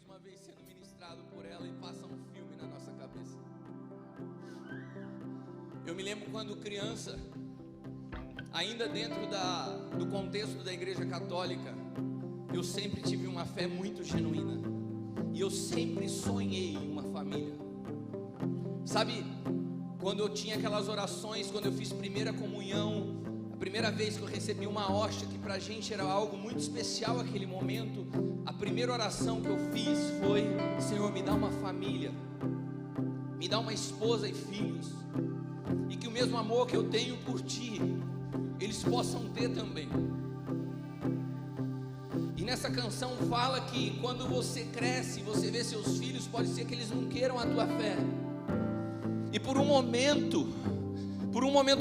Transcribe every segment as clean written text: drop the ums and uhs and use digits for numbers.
uma vez sendo ministrado por ela e passa um filme na nossa cabeça. Eu me lembro quando criança, ainda dentro do contexto da igreja católica, eu sempre tive uma fé muito genuína. E eu sempre sonhei em uma família. Sabe, quando eu tinha aquelas orações, quando eu fiz primeira comunhão, a primeira vez que eu recebi uma hóstia, que pra gente era algo muito especial aquele momento, a primeira oração que eu fiz foi: Senhor, me dá uma família, me dá uma esposa e filhos, e que o mesmo amor que eu tenho por Ti, eles possam ter também. E nessa canção fala que quando você cresce, você vê seus filhos, pode ser que eles não queiram a tua fé. E por um momento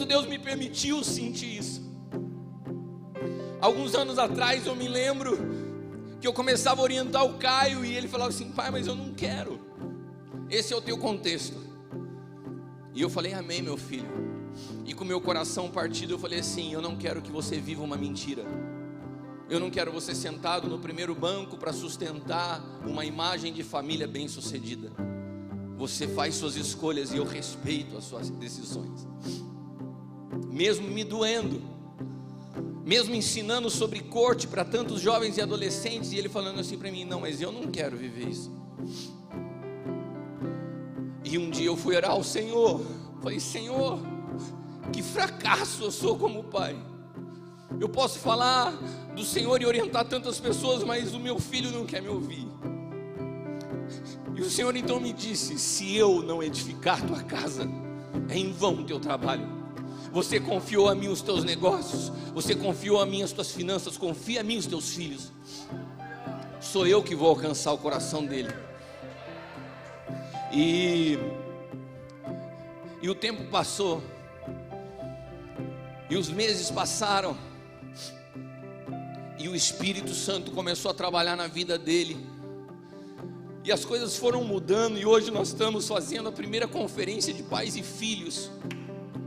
Deus me permitiu sentir isso. Alguns anos atrás eu me lembro que eu começava a orientar o Caio e ele falava assim: pai, mas eu não quero. Esse é o teu contexto. E eu falei: amém, meu filho. E com meu coração partido eu falei assim: eu não quero que você viva uma mentira. Eu não quero você sentado no primeiro banco para sustentar uma imagem de família bem-sucedida. Você faz suas escolhas e eu respeito as suas decisões. Mesmo me doendo, mesmo ensinando sobre corte para tantos jovens e adolescentes, e ele falando assim para mim: não, mas eu não quero viver isso. E um dia eu fui orar ao Senhor, falei: Senhor, que fracasso eu sou como pai. Eu posso falar do Senhor e orientar tantas pessoas, mas o meu filho não quer me ouvir. E o Senhor então me disse: se eu não edificar tua casa, é em vão o teu trabalho. Você confiou a mim os teus negócios, você confiou a mim as tuas finanças, confia a mim os teus filhos. Sou eu que vou alcançar o coração dele. E o tempo passou, e os meses passaram, e o Espírito Santo começou a trabalhar na vida dele, e as coisas foram mudando, e hoje nós estamos fazendo a primeira conferência de pais e filhos.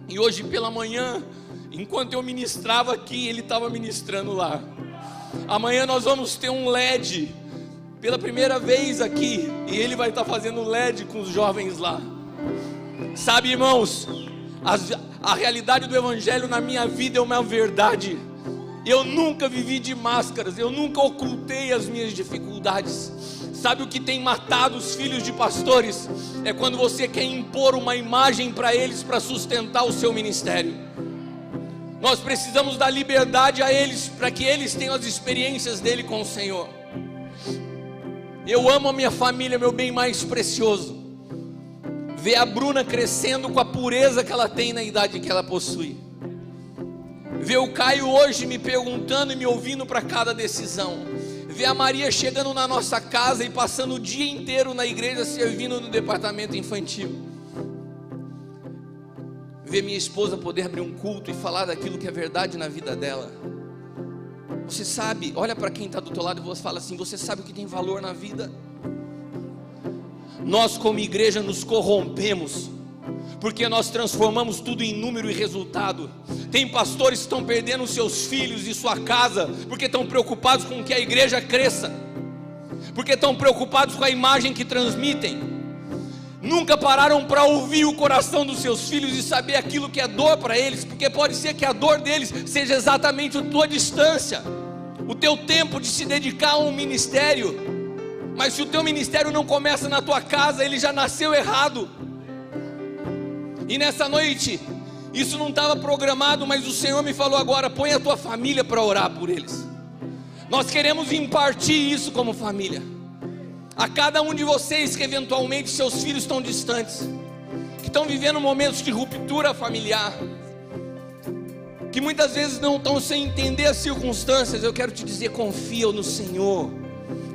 E hoje pela manhã, enquanto eu ministrava aqui, ele estava ministrando lá. Amanhã nós vamos ter um LED, pela primeira vez aqui, e ele vai estar fazendo LED com os jovens lá. Sabe, irmãos, a realidade do Evangelho na minha vida é uma verdade. Eu nunca vivi de máscaras, eu nunca ocultei as minhas dificuldades. Sabe o que tem matado os filhos de pastores? É quando você quer impor uma imagem para eles, para sustentar o seu ministério. Nós precisamos dar liberdade a eles, para que eles tenham as experiências dele com o Senhor. Eu amo a minha família, meu bem mais precioso. Ver a Bruna crescendo com a pureza que ela tem na idade que ela possui. Ver o Caio hoje me perguntando e me ouvindo para cada decisão. Ver a Maria chegando na nossa casa e passando o dia inteiro na igreja servindo no departamento infantil. Ver minha esposa poder abrir um culto e falar daquilo que é verdade na vida dela. Você sabe, olha para quem está do teu lado e você fala assim: você sabe o que tem valor na vida? Nós como igreja nos corrompemos, porque nós transformamos tudo em número e resultado. Tem pastores que estão perdendo seus filhos e sua casa, porque estão preocupados com que a igreja cresça, porque estão preocupados com a imagem que transmitem. Nunca pararam para ouvir o coração dos seus filhos e saber aquilo que é dor para eles, porque pode ser que a dor deles seja exatamente a tua distância, o teu tempo de se dedicar a um ministério. Mas se o teu ministério não começa na tua casa, ele já nasceu errado. E nessa noite, isso não estava programado, mas o Senhor me falou agora: põe a tua família para orar por eles. Nós queremos impartir isso como família. A cada um de vocês que eventualmente seus filhos estão distantes, que estão vivendo momentos de ruptura familiar, que muitas vezes não estão sem entender as circunstâncias, eu quero te dizer: confia no Senhor.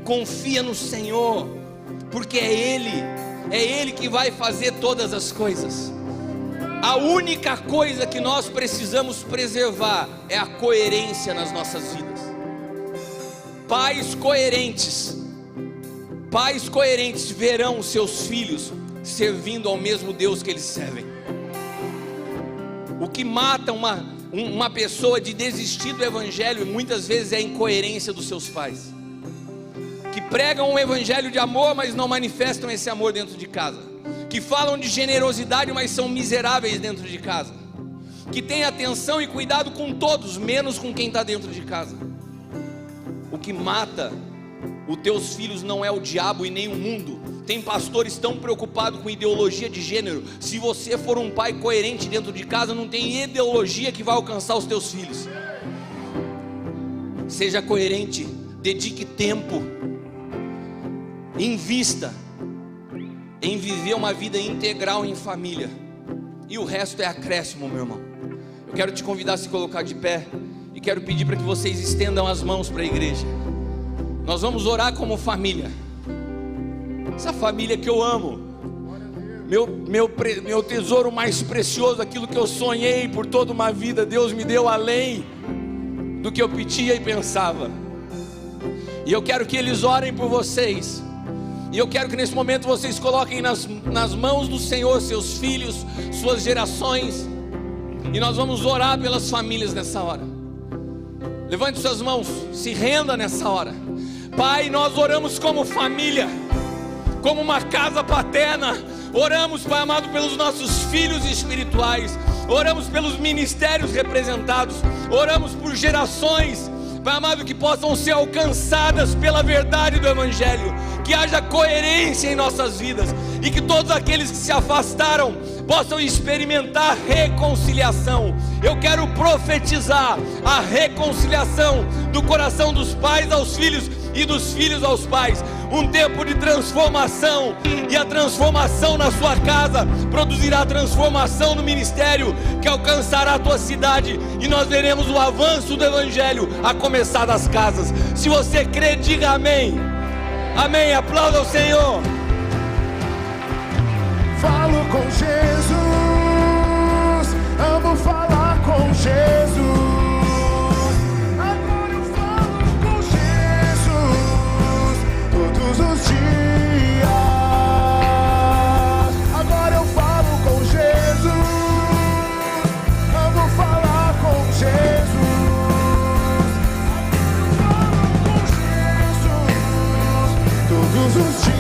Confia no Senhor, porque é Ele que vai fazer todas as coisas. A única coisa que nós precisamos preservar é a coerência nas nossas vidas. Pais coerentes verão os seus filhos servindo ao mesmo Deus que eles servem. O que mata uma pessoa de desistir do Evangelho muitas vezes é a incoerência dos seus pais, que pregam um evangelho de amor, mas não manifestam esse amor dentro de casa, que falam de generosidade, mas são miseráveis dentro de casa, que têm atenção e cuidado com todos, menos com quem está dentro de casa. O que mata os teus filhos não é o diabo e nem o mundo. Tem pastores tão preocupados com ideologia de gênero. Se você for um pai coerente dentro de casa, não tem ideologia que vai alcançar os teus filhos. Seja coerente, dedique tempo, invista em viver uma vida integral em família, e o resto é acréscimo, meu irmão. Eu quero te convidar a se colocar de pé, e quero pedir para que vocês estendam as mãos para a igreja. Nós vamos orar como família, essa família que eu amo, meu tesouro mais precioso, aquilo que eu sonhei por toda uma vida, Deus me deu além do que eu pedia e pensava, e eu quero que eles orem por vocês, e eu quero que nesse momento vocês coloquem nas mãos do Senhor seus filhos, suas gerações, e nós vamos orar pelas famílias nessa hora. Levante suas mãos, se renda nessa hora. Pai, nós oramos como família, como uma casa paterna. Oramos, Pai amado, pelos nossos filhos espirituais, oramos pelos ministérios representados, oramos por gerações, Pai amado, que possam ser alcançadas pela verdade do Evangelho, que haja coerência em nossas vidas, e que todos aqueles que se afastaram possam experimentar reconciliação. Eu quero profetizar a reconciliação do coração dos pais aos filhos e dos filhos aos pais, um tempo de transformação, e a transformação na sua casa produzirá transformação no ministério, que alcançará a tua cidade, e nós veremos o avanço do Evangelho a começar das casas. Se você crê, diga amém. Amém, aplauda o Senhor. Falo com Jesus, amo falar com Jesus. Agora eu falo com Jesus todos os dias. Agora eu falo com Jesus, amo falar com Jesus. Agora eu falo com Jesus todos os dias.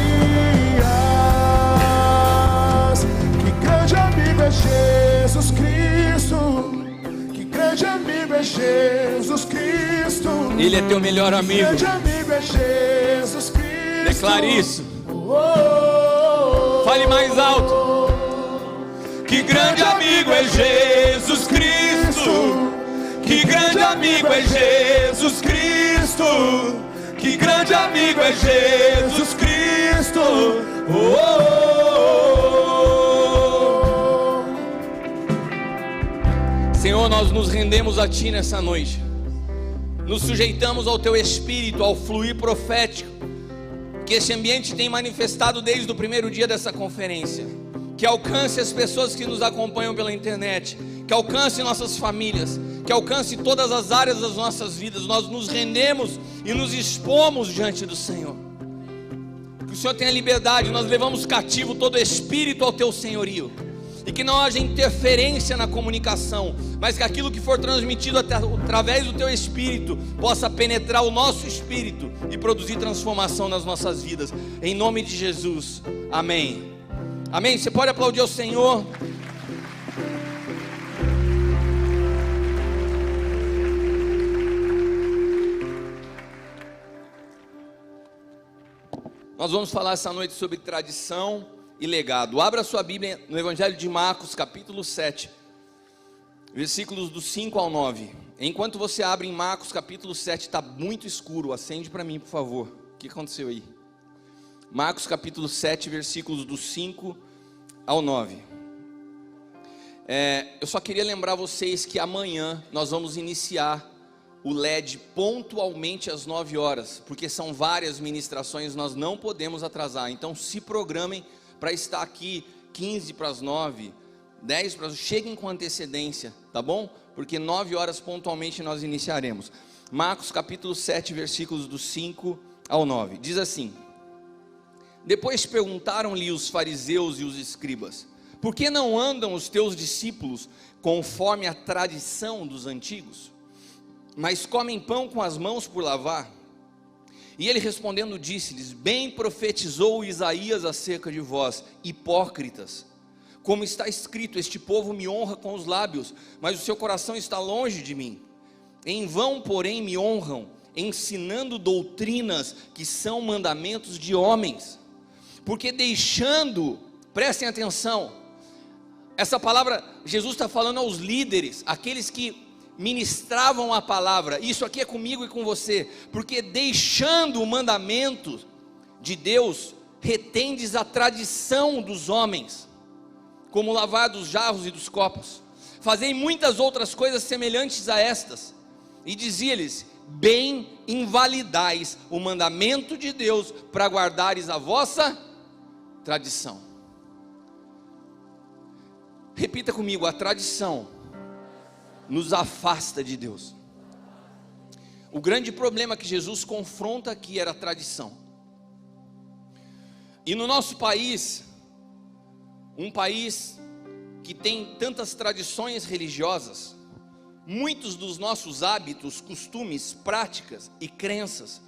Jesus Cristo, que grande amigo é Jesus Cristo. Ele é teu melhor amigo. Que grande amigo é Jesus Cristo. Declare isso. Fale mais alto. Que grande amigo é Jesus Cristo. Que grande amigo é Jesus Cristo. Que grande amigo é Jesus Cristo. Senhor, nós nos rendemos a Ti nessa noite, nos sujeitamos ao Teu Espírito, ao fluir profético, que esse ambiente tem manifestado desde o primeiro dia dessa conferência, que alcance as pessoas que nos acompanham pela internet, que alcance nossas famílias, que alcance todas as áreas das nossas vidas. Nós nos rendemos e nos expomos diante do Senhor, que o Senhor tenha liberdade. Nós levamos cativo todo espírito ao Teu senhorio, e que não haja interferência na comunicação, mas que aquilo que for transmitido através do Teu Espírito possa penetrar o nosso espírito e produzir transformação nas nossas vidas, em nome de Jesus, amém. Amém, você pode aplaudir ao Senhor. Nós vamos falar essa noite sobre tradição e legado. Abra sua Bíblia no Evangelho de Marcos, capítulo 7, versículos do 5 ao 9. Enquanto você abre em Marcos, capítulo 7, está muito escuro, acende para mim, por favor. O que aconteceu aí? Marcos, capítulo 7, versículos do 5 ao 9. Eu só queria lembrar vocês que amanhã nós vamos iniciar o LED pontualmente às 9 horas, porque são várias ministrações, nós não podemos atrasar. Então se programem para estar aqui 15 para as 9, 10 para as 9, cheguem com antecedência, tá bom? Porque 9 horas pontualmente nós iniciaremos. Marcos capítulo 7, versículos do 5 ao 9, diz assim: Depois perguntaram-lhe os fariseus e os escribas: Por que não andam os teus discípulos conforme a tradição dos antigos, mas comem pão com as mãos por lavar? E ele respondendo disse-lhes: bem profetizou Isaías acerca de vós, hipócritas, como está escrito, este povo me honra com os lábios, mas o seu coração está longe de mim. Em vão, porém, me honram, ensinando doutrinas que são mandamentos de homens. Porque deixando, prestem atenção, essa palavra, Jesus está falando aos líderes, aqueles que ministravam a palavra. Isso aqui é comigo e com você. Porque deixando o mandamento de Deus, retendes a tradição dos homens, como lavar dos jarros e dos copos. Fazei muitas outras coisas semelhantes a estas. E dizia-lhes: bem invalidais o mandamento de Deus, para guardares a vossa tradição. Repita comigo: a tradição nos afasta de Deus. O grande problema que Jesus confronta aqui era a tradição. E no nosso país, um país que tem tantas tradições religiosas, muitos dos nossos hábitos, costumes, práticas e crenças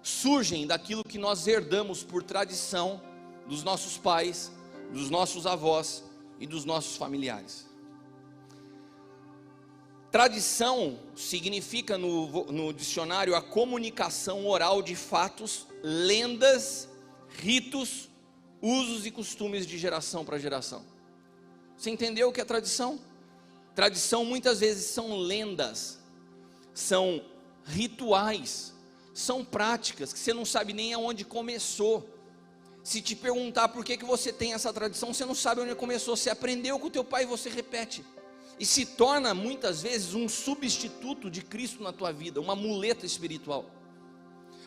surgem daquilo que nós herdamos por tradição dos nossos pais, dos nossos avós e dos nossos familiares. Tradição significa no dicionário a comunicação oral de fatos, lendas, ritos, usos e costumes de geração para geração. Você entendeu o que é tradição? Tradição muitas vezes são lendas, são rituais, são práticas que você não sabe nem aonde começou. Se te perguntar por que você tem essa tradição, você não sabe onde começou. Você aprendeu com o teu pai e você repete. E se torna muitas vezes um substituto de Cristo na tua vida, uma muleta espiritual.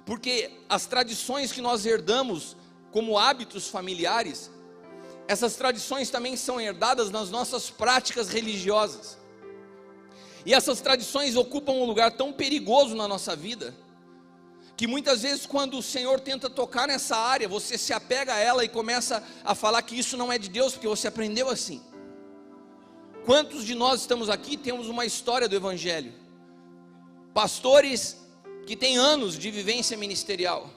Porque as tradições que nós herdamos como hábitos familiares, essas tradições também são herdadas nas nossas práticas religiosas. E essas tradições ocupam um lugar tão perigoso na nossa vida, que muitas vezes quando o Senhor tenta tocar nessa área, você se apega a ela e começa a falar que isso não é de Deus, porque você aprendeu assim. Quantos de nós estamos aqui temos uma história do Evangelho? Pastores que têm anos de vivência ministerial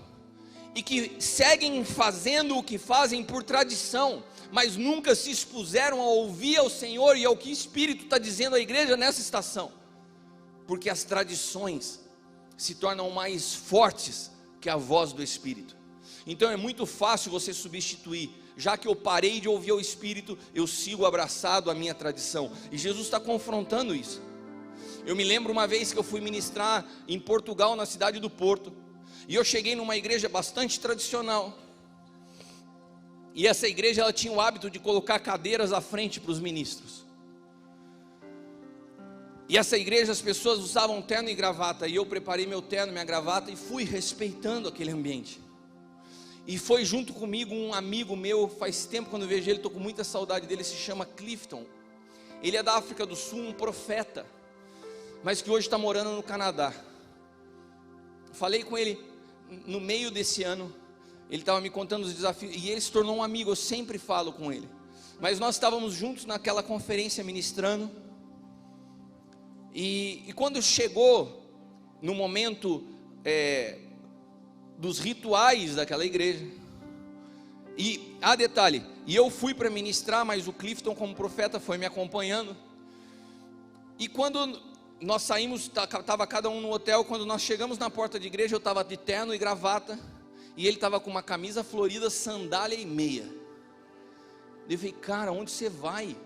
e que seguem fazendo o que fazem por tradição, mas nunca se expuseram a ouvir ao Senhor e ao que o Espírito está dizendo à igreja nessa estação, porque as tradições se tornam mais fortes que a voz do Espírito. Então é muito fácil você substituir. Já que eu parei de ouvir o Espírito, eu sigo abraçado à minha tradição. E Jesus está confrontando isso. Eu me lembro uma vez que eu fui ministrar em Portugal, na cidade do Porto, e eu cheguei numa igreja bastante tradicional. E essa igreja, ela tinha o hábito de colocar cadeiras à frente para os ministros. E essa igreja, as pessoas usavam terno e gravata, e eu preparei meu terno, minha gravata, e fui respeitando aquele ambiente. E foi junto comigo um amigo meu, faz tempo quando eu vejo ele, estou com muita saudade dele, se chama Clifton. Ele é da África do Sul, um profeta, mas que hoje está morando no Canadá. Falei com ele no meio desse ano, ele estava me contando os desafios, e ele se tornou um amigo, eu sempre falo com ele. Mas nós estávamos juntos naquela conferência ministrando, e quando chegou no momento dos rituais daquela igreja, e detalhe, e eu fui para ministrar, mas o Clifton como profeta foi me acompanhando, e quando nós saímos, estava cada um no hotel, quando nós chegamos na porta de igreja, eu estava de terno e gravata, e ele estava com uma camisa florida, sandália e meia. Eu falei: cara, onde você vai?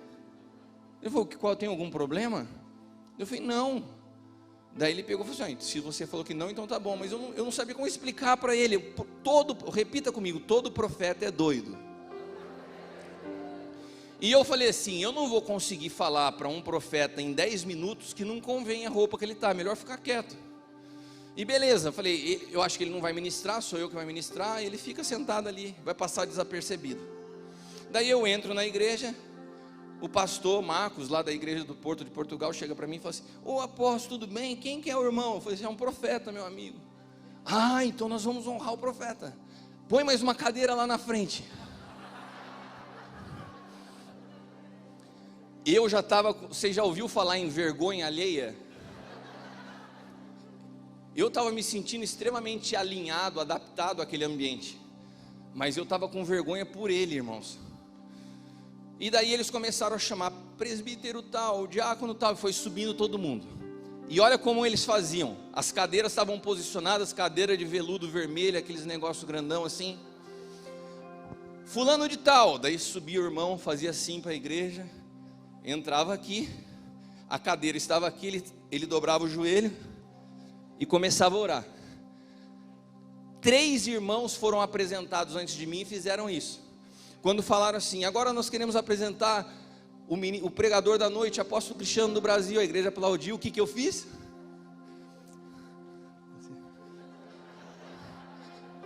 Ele falou: qual, tem algum problema? Eu falei: não. Daí ele pegou e falou assim: se você falou que não, então tá bom. Mas eu não sabia como explicar para ele. Repita comigo: todo profeta é doido. E eu falei assim: eu não vou conseguir falar para um profeta em 10 minutos que não convém a roupa que ele está, melhor ficar quieto. E beleza, falei, eu acho que ele não vai ministrar, sou eu que vai ministrar. Ele fica sentado ali, vai passar desapercebido. Daí eu entro na igreja. O pastor Marcos, lá da igreja do Porto de Portugal, chega para mim e fala assim: ô apóstolo, tudo bem? Quem que é o irmão? Eu falei assim: é um profeta, meu amigo. Então nós vamos honrar o profeta. Põe mais uma cadeira lá na frente. Eu já estava, você já ouviu falar em vergonha alheia? Eu estava me sentindo extremamente alinhado, adaptado àquele ambiente, mas eu estava com vergonha por ele, irmãos. E daí eles começaram a chamar presbítero tal, diácono tal, e foi subindo todo mundo. E olha como eles faziam, as cadeiras estavam posicionadas, cadeira de veludo vermelho, aqueles negócios grandão assim. Fulano de tal, daí subia o irmão, fazia assim para a igreja, entrava aqui, a cadeira estava aqui, ele dobrava o joelho e começava a orar. 3 irmãos foram apresentados antes de mim e fizeram isso. Quando falaram assim, agora nós queremos apresentar o pregador da noite, apóstolo Cristiano do Brasil, a igreja aplaudiu, o que eu fiz?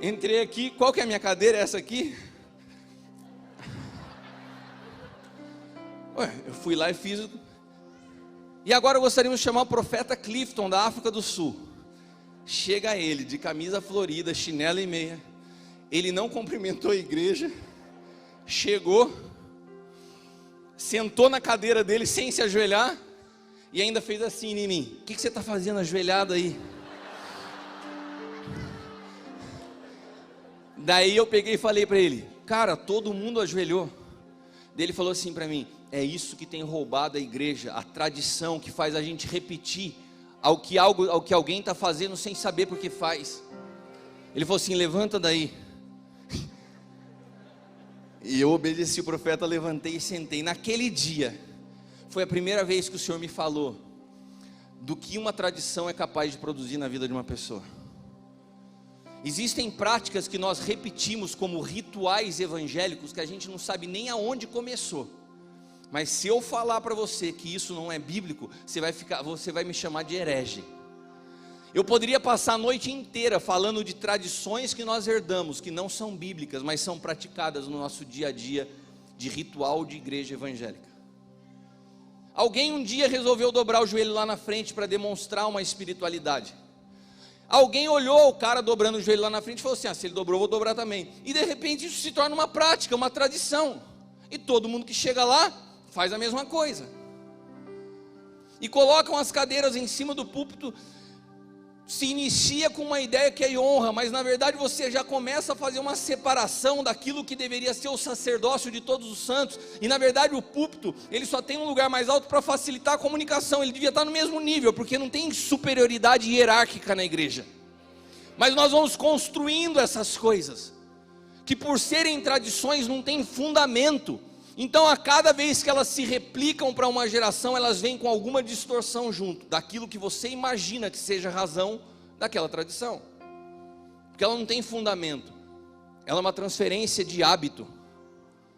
Entrei aqui, qual que é a minha cadeira? Essa aqui? Eu fui lá e fiz. E agora gostaríamos de chamar o profeta Clifton da África do Sul. Chega ele de camisa florida, chinelo e meia. Ele não cumprimentou a igreja. Chegou, sentou na cadeira dele sem se ajoelhar e ainda fez assim em mim. O que você está fazendo ajoelhado aí? Daí eu peguei e falei para ele, cara, todo mundo ajoelhou. Daí ele falou assim para mim, é isso que tem roubado a igreja, a tradição que faz a gente repetir ao que alguém está fazendo sem saber por que faz. Ele falou assim, levanta daí. E eu obedeci o profeta, levantei e sentei. Naquele dia, foi a primeira vez que o Senhor me falou do que uma tradição é capaz de produzir na vida de uma pessoa. Existem práticas que nós repetimos como rituais evangélicos que a gente não sabe nem aonde começou. Mas se eu falar para você que isso não é bíblico, você vai me chamar de herege. Eu poderia passar a noite inteira falando de tradições que nós herdamos, que não são bíblicas, mas são praticadas no nosso dia a dia de ritual de igreja evangélica. Alguém um dia resolveu dobrar o joelho lá na frente para demonstrar uma espiritualidade. Alguém olhou o cara dobrando o joelho lá na frente e falou assim, se ele dobrou, eu vou dobrar também. E de repente isso se torna uma prática, uma tradição. E todo mundo que chega lá faz a mesma coisa. E colocam as cadeiras em cima do púlpito. Se inicia com uma ideia que é honra, mas na verdade você já começa a fazer uma separação daquilo que deveria ser o sacerdócio de todos os santos. E na verdade o púlpito, ele só tem um lugar mais alto para facilitar a comunicação. Ele devia estar no mesmo nível, porque não tem superioridade hierárquica na igreja. Mas nós vamos construindo essas coisas, que por serem tradições não tem fundamento. Então a cada vez que elas se replicam para uma geração, elas vêm com alguma distorção junto, daquilo que você imagina que seja a razão daquela tradição. Porque ela não tem fundamento. Ela é uma transferência de hábito,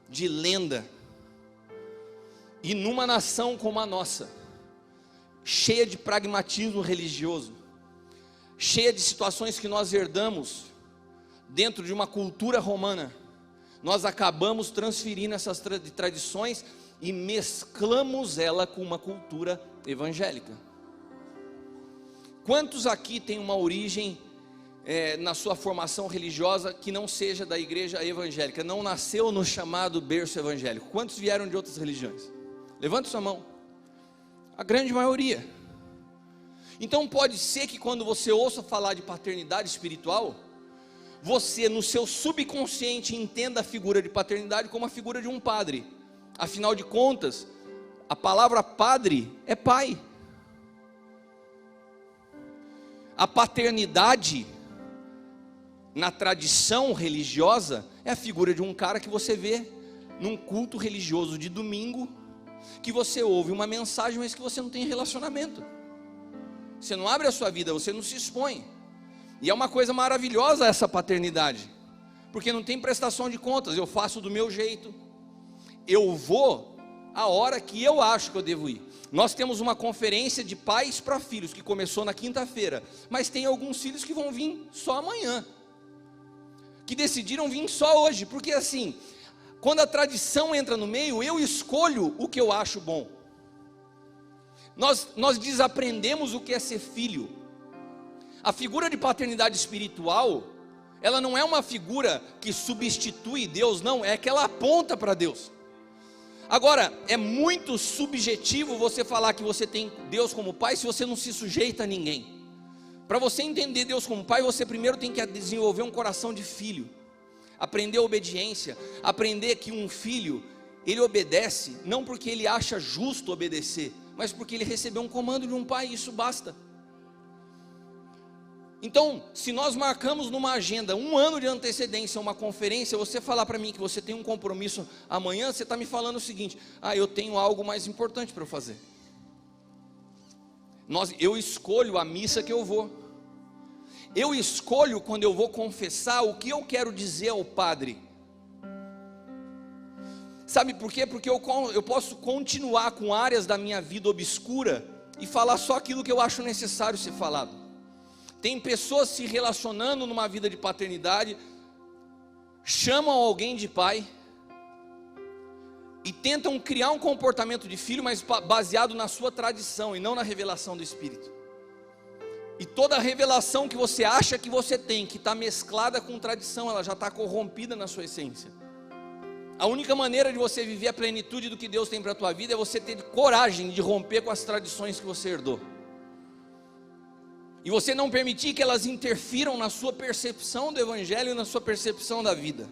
de lenda. E numa nação como a nossa, cheia de pragmatismo religioso, cheia de situações que nós herdamos dentro de uma cultura romana, nós acabamos transferindo essas tradições e mesclamos ela com uma cultura evangélica. Quantos aqui têm uma origem na sua formação religiosa que não seja da igreja evangélica, não nasceu no chamado berço evangélico? Quantos vieram de outras religiões? Levante sua mão. A grande maioria. Então pode ser que quando você ouça falar de paternidade espiritual, você no seu subconsciente entenda a figura de paternidade como a figura de um padre. Afinal de contas, a palavra padre é pai. A paternidade, na tradição religiosa, é a figura de um cara que você vê num culto religioso de domingo, que você ouve uma mensagem, mas que você não tem relacionamento. Você não abre a sua vida, você não se expõe. E é uma coisa maravilhosa essa paternidade, porque não tem prestação de contas. Eu faço do meu jeito, eu vou a hora que eu acho que eu devo ir. Nós temos uma conferência de pais para filhos, que começou na quinta-feira, mas tem alguns filhos que vão vir só amanhã, que decidiram vir só hoje, porque assim, quando a tradição entra no meio, eu escolho o que eu acho bom. Nós desaprendemos o que é ser filho. A figura de paternidade espiritual, ela não é uma figura que substitui Deus, não, é que ela aponta para Deus. Agora, é muito subjetivo você falar que você tem Deus como pai se você não se sujeita a ninguém. Para você entender Deus como pai, você primeiro tem que desenvolver um coração de filho, aprender a obediência, aprender que um filho, ele obedece, não porque ele acha justo obedecer, mas porque ele recebeu um comando de um pai, e isso basta. Então, se nós marcamos numa agenda, 1 ano de antecedência, uma conferência, você falar para mim que você tem um compromisso amanhã, você está me falando o seguinte: eu tenho algo mais importante para eu fazer. Eu escolho a missa que eu vou, eu escolho quando eu vou confessar o que eu quero dizer ao padre. Sabe por quê? Porque eu posso continuar com áreas da minha vida obscura e falar só aquilo que eu acho necessário ser falado. Tem pessoas se relacionando numa vida de paternidade, chamam alguém de pai e tentam criar um comportamento de filho, mas baseado na sua tradição e não na revelação do Espírito. E toda a revelação que você acha que você tem, que está mesclada com tradição, ela já está corrompida na sua essência. A única maneira de você viver a plenitude do que Deus tem para a tua vida é você ter coragem de romper com as tradições que você herdou. E você não permitir que elas interfiram na sua percepção do Evangelho e na sua percepção da vida.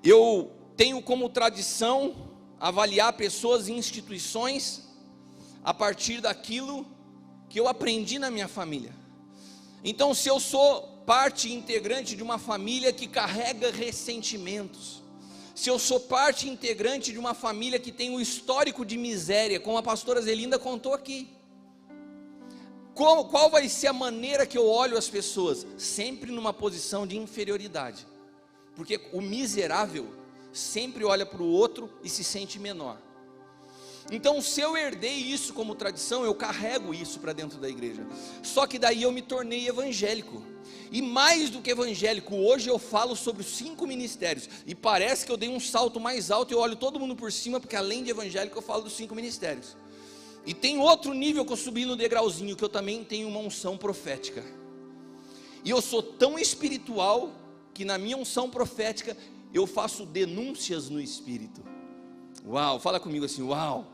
Eu tenho como tradição avaliar pessoas e instituições a partir daquilo que eu aprendi na minha família. Então, se eu sou parte integrante de uma família que carrega ressentimentos, se eu sou parte integrante de uma família que tem um histórico de miséria, como a pastora Zelinda contou aqui, qual vai ser a maneira que eu olho as pessoas? Sempre numa posição de inferioridade, porque o miserável sempre olha para o outro e se sente menor. Então, se eu herdei isso como tradição, eu carrego isso para dentro da igreja. Só que daí eu me tornei evangélico. E mais do que evangélico, hoje eu falo sobre os 5 ministérios. E parece que eu dei um salto mais alto e eu olho todo mundo por cima, porque além de evangélico eu falo dos 5 ministérios. E tem outro nível que eu subi no degrauzinho, que eu também tenho uma unção profética. E eu sou tão espiritual que na minha unção profética eu faço denúncias no Espírito. Uau, fala comigo assim: uau,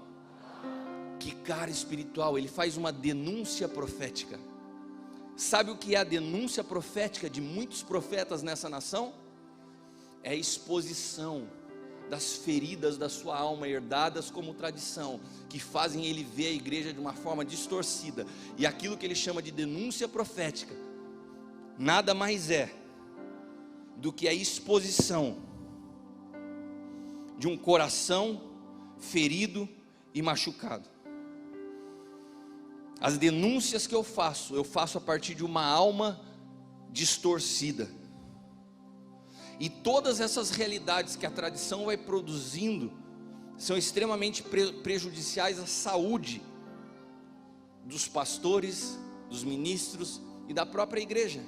que cara espiritual. Ele faz uma denúncia profética. Sabe o que é a denúncia profética de muitos profetas nessa nação? É a exposição das feridas da sua alma herdadas como tradição, que fazem ele ver a igreja de uma forma distorcida. E aquilo que ele chama de denúncia profética nada mais é do que a exposição de um coração ferido e machucado. As denúncias que eu faço a partir de uma alma distorcida. E todas essas realidades que a tradição vai produzindo são extremamente prejudiciais à saúde dos pastores, dos ministros e da própria igreja,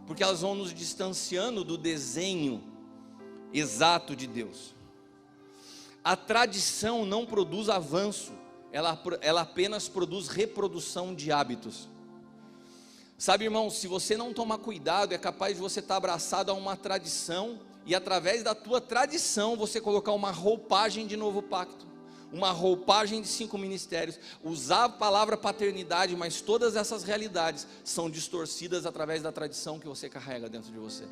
porque elas vão nos distanciando do desenho exato de Deus. A tradição não produz avanço, ela apenas produz reprodução de hábitos. Sabe, irmão, se você não tomar cuidado, é capaz de você estar abraçado a uma tradição, e através da tua tradição você colocar uma roupagem de novo pacto, uma roupagem de 5 ministérios, usar a palavra paternidade, mas todas essas realidades são distorcidas através da tradição que você carrega dentro de você.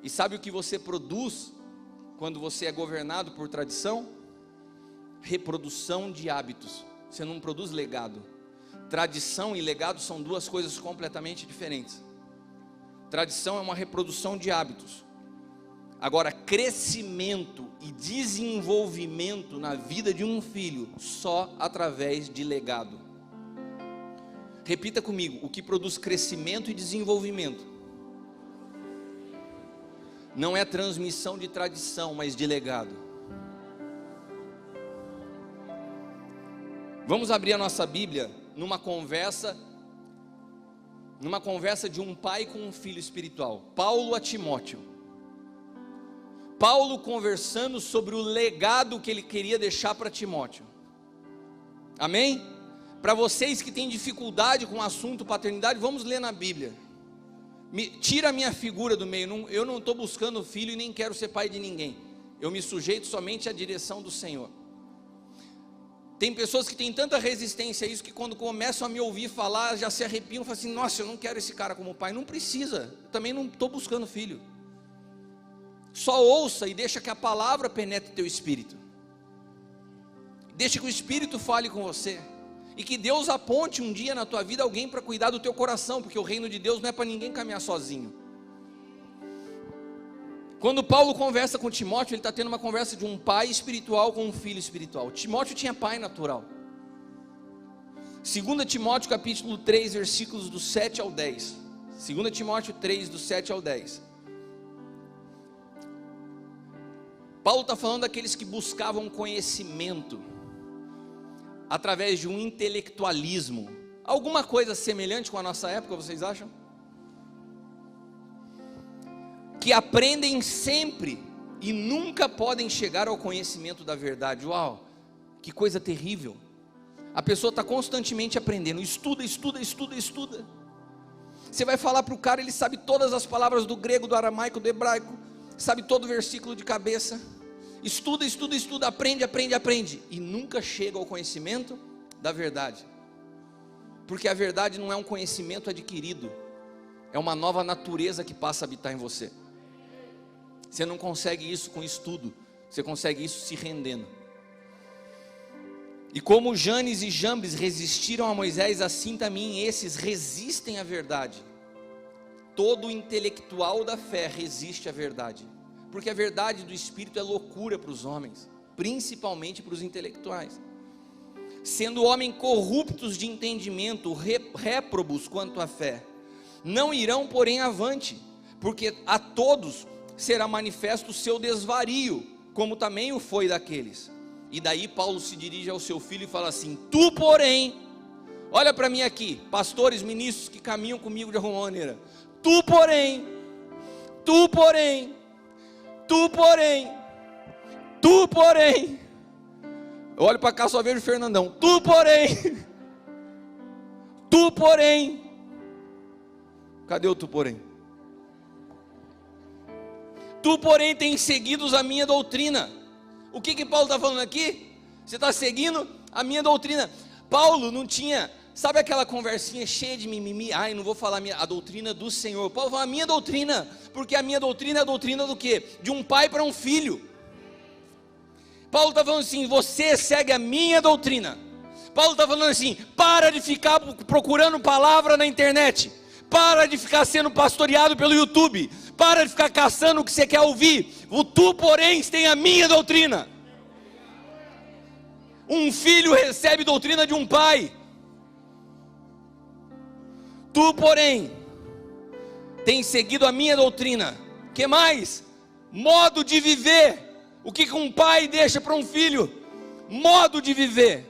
E sabe o que você produz quando você é governado por tradição? Reprodução de hábitos. Você não produz legado. Tradição e legado são 2 coisas completamente diferentes. Tradição é uma reprodução de hábitos. Agora, crescimento e desenvolvimento na vida de um filho só através de legado. Repita comigo: o que produz crescimento e desenvolvimento não é transmissão de tradição, mas de legado. Vamos abrir a nossa Bíblia numa conversa de um pai com um filho espiritual. Paulo a Timóteo. Paulo conversando sobre o legado que ele queria deixar para Timóteo. Amém? Para vocês que têm dificuldade com o assunto paternidade, vamos ler na Bíblia. Tira a minha figura do meio. Eu não estou buscando filho e nem quero ser pai de ninguém. Eu me sujeito somente à direção do Senhor. Tem pessoas que têm tanta resistência a isso que quando começam a me ouvir falar, já se arrepiam e falam assim: nossa, eu não quero esse cara como pai. Não precisa, eu também não estou buscando filho. Só ouça e deixa que a palavra penetre teu espírito. Deixa que o Espírito fale com você. E que Deus aponte um dia na tua vida alguém para cuidar do teu coração, porque o reino de Deus não é para ninguém caminhar sozinho. Quando Paulo conversa com Timóteo, ele está tendo uma conversa de um pai espiritual com um filho espiritual. Timóteo tinha pai natural. 2 Timóteo capítulo 3, versículos do 7 ao 10. 2 Timóteo 3, do 7 ao 10. Paulo está falando daqueles que buscavam conhecimento através de um intelectualismo. Alguma coisa semelhante com a nossa época, vocês acham? Que aprendem sempre e nunca podem chegar ao conhecimento da verdade. Uau, que coisa terrível. A pessoa está constantemente aprendendo, estuda. Você vai falar para o cara, ele sabe todas as palavras do grego, do aramaico, do hebraico, sabe todo o versículo de cabeça. Estuda, aprende, e nunca chega ao conhecimento da verdade. Porque a verdade não é um conhecimento adquirido, é uma nova natureza que passa a habitar em você. Você não consegue isso com estudo, você consegue isso se rendendo. E como Janes e Jambres resistiram a Moisés, assim também esses resistem à verdade. Todo intelectual da fé resiste à verdade, porque a verdade do Espírito é loucura para os homens, principalmente para os intelectuais. Sendo homens corruptos de entendimento, réprobos quanto à fé, não irão porém avante, porque a todos será manifesto o seu desvario, como também o foi daqueles. E daí Paulo se dirige ao seu filho e fala assim: tu porém, olha para mim aqui, pastores, ministros que caminham comigo de alguma maneira, tu porém, eu olho para cá, só vejo o Fernandão. Tu porém, cadê o tu porém? Tu porém tens seguido a minha doutrina. O que Paulo está falando aqui? Você está seguindo a minha doutrina. Paulo não tinha, sabe aquela conversinha cheia de mimimi? Ai, não vou falar a doutrina do Senhor. Paulo fala a minha doutrina, porque a minha doutrina é a doutrina do quê? De um pai para um filho. Paulo está falando assim: você segue a minha doutrina. Paulo está falando assim: para de ficar procurando palavra na internet, para de ficar sendo pastoreado pelo YouTube, para de ficar caçando o que você quer ouvir. O tu porém tem a minha doutrina. Um filho recebe doutrina de um pai. Tu porém tem seguido a minha doutrina. Que mais? Modo de viver. O que um pai deixa para um filho? Modo de viver,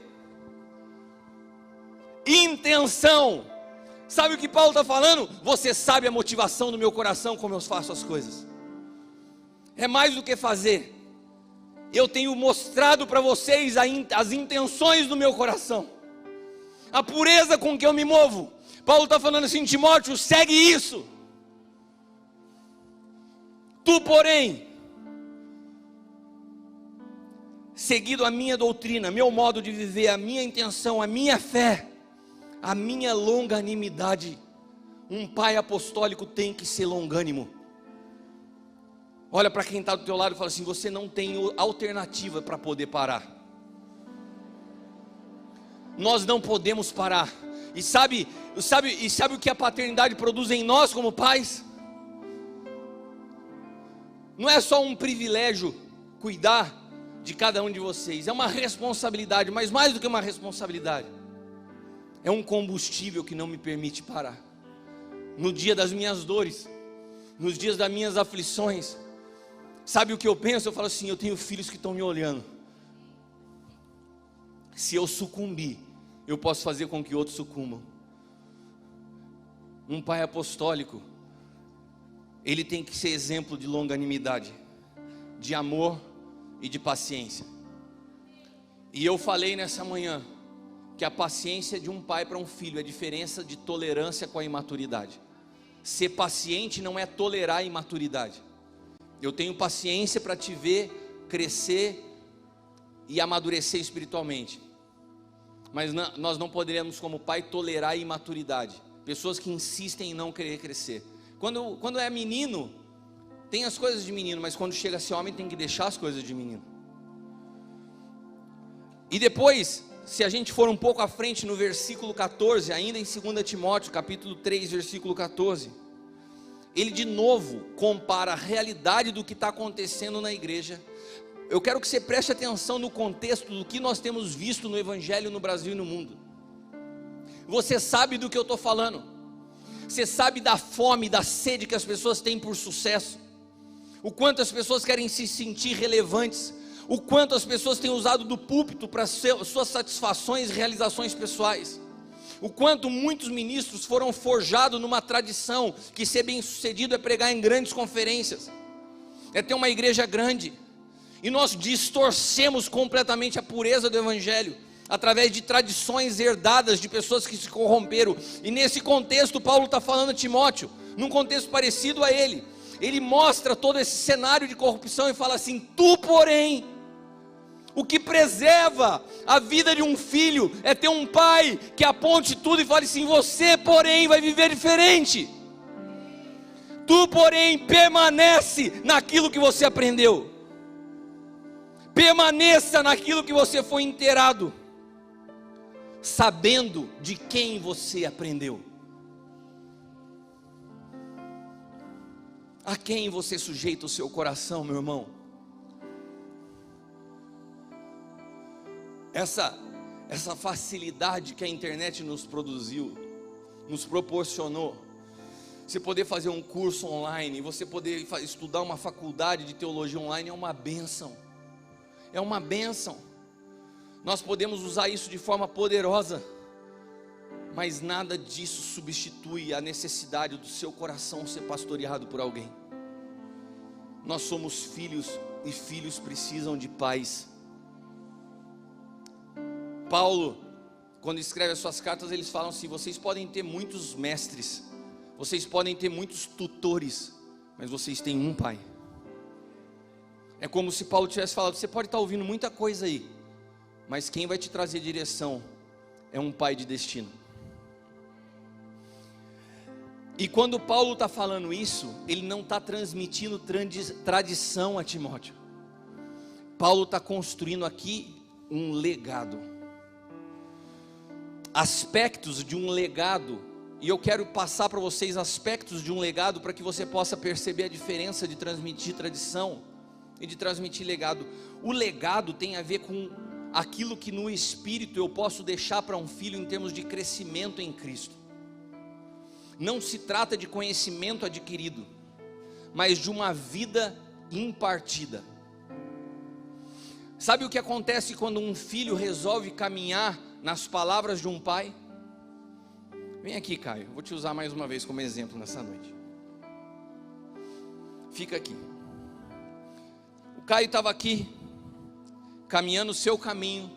intenção. Sabe o que Paulo está falando? Você sabe a motivação do meu coração, como eu faço as coisas. É mais do que fazer. Eu tenho mostrado para vocês as intenções do meu coração, a pureza com que eu me movo. Paulo está falando assim: Timóteo, segue isso. Tu porém, seguido a minha doutrina, meu modo de viver, a minha intenção, a minha fé, a minha longanimidade. Um pai apostólico tem que ser longânimo. Olha para quem está do teu lado e fala assim: você não tem alternativa para poder parar. Nós não podemos parar. E sabe o que a paternidade produz em nós como pais? Não é só um privilégio cuidar de cada um de vocês, é uma responsabilidade, mas mais do que uma responsabilidade, é um combustível que não me permite parar. No dia das minhas dores, nos dias das minhas aflições, sabe o que eu penso? Eu falo assim: eu tenho filhos que estão me olhando. Se eu sucumbir, eu posso fazer com que outros sucumbam. Um pai apostólico, ele tem que ser exemplo de longanimidade, de amor e de paciência. E eu falei nessa manhã que a paciência de um pai para um filho é a diferença de tolerância com a imaturidade. Ser paciente não é tolerar a imaturidade. Eu tenho paciência para te ver crescer e amadurecer espiritualmente. Mas nós não poderemos, como pai, tolerar a imaturidade. Pessoas que insistem em não querer crescer. Quando é menino, tem as coisas de menino, mas quando chega a ser homem, tem que deixar as coisas de menino. E depois, se a gente for um pouco à frente no versículo 14, ainda em 2 Timóteo, capítulo 3, versículo 14, ele de novo compara a realidade do que está acontecendo na igreja. Eu quero que você preste atenção no contexto do que nós temos visto no Evangelho no Brasil e no mundo. Você sabe do que eu estou falando. Você sabe da fome, da sede que as pessoas têm por sucesso. O quanto as pessoas querem se sentir relevantes. O quanto as pessoas têm usado do púlpito para suas satisfações e realizações pessoais. O quanto muitos ministros foram forjados numa tradição que ser bem sucedido é pregar em grandes conferências, é ter uma igreja grande. E nós distorcemos completamente a pureza do Evangelho através de tradições herdadas de pessoas que se corromperam. E nesse contexto Paulo está falando a Timóteo, num contexto parecido a ele. Ele mostra todo esse cenário de corrupção e fala assim: tu porém, o que preserva a vida de um filho é ter um pai que aponte tudo e fale assim: você porém vai viver diferente. Tu porém permanece naquilo que você aprendeu. Permaneça naquilo que você foi inteirado, sabendo de quem você aprendeu. A quem você sujeita o seu coração, meu irmão? Essa facilidade que a internet nos produziu, nos proporcionou, você poder fazer um curso online, você poder estudar uma faculdade de teologia online, é uma bênção. É uma bênção. Nós podemos usar isso de forma poderosa, mas nada disso substitui a necessidade do seu coração ser pastoreado por alguém. Nós somos filhos e filhos precisam de pais. Paulo, quando escreve as suas cartas, eles falam assim: vocês podem ter muitos mestres, vocês podem ter muitos tutores, mas vocês têm um pai. É como se Paulo tivesse falado: você pode estar ouvindo muita coisa aí, mas quem vai te trazer direção é um pai de destino. E quando Paulo está falando isso, ele não está transmitindo tradição a Timóteo. Paulo está construindo aqui um legado, aspectos de um legado. E eu quero passar para vocês aspectos de um legado, para que você possa perceber a diferença de transmitir tradição e de transmitir legado. O legado tem a ver com aquilo que no espírito eu posso deixar para um filho em termos de crescimento em Cristo. Não se trata de conhecimento adquirido, mas de uma vida impartida. Sabe o que acontece quando um filho resolve caminhar nas palavras de um pai? Vem aqui, Caio, vou te usar mais uma vez como exemplo nessa noite. Fica aqui. O Caio estava aqui, caminhando o seu caminho,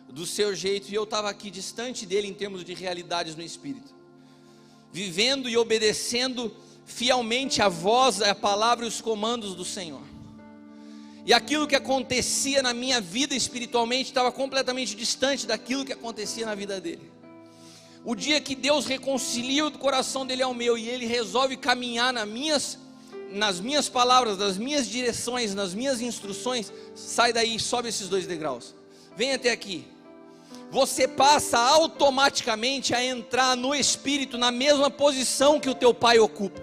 do seu jeito, e eu estava aqui distante dele em termos de realidades no espírito, vivendo e obedecendo fielmente a voz, a palavra e os comandos do Senhor. E aquilo que acontecia na minha vida espiritualmente estava completamente distante daquilo que acontecia na vida dele. O dia que Deus reconcilia o coração dele ao meu, e ele resolve caminhar nas minhas palavras, nas minhas direções, nas minhas instruções, sai daí e sobe esses 2 degraus, vem até aqui. Você passa automaticamente a entrar no espírito, na mesma posição que o teu pai ocupa.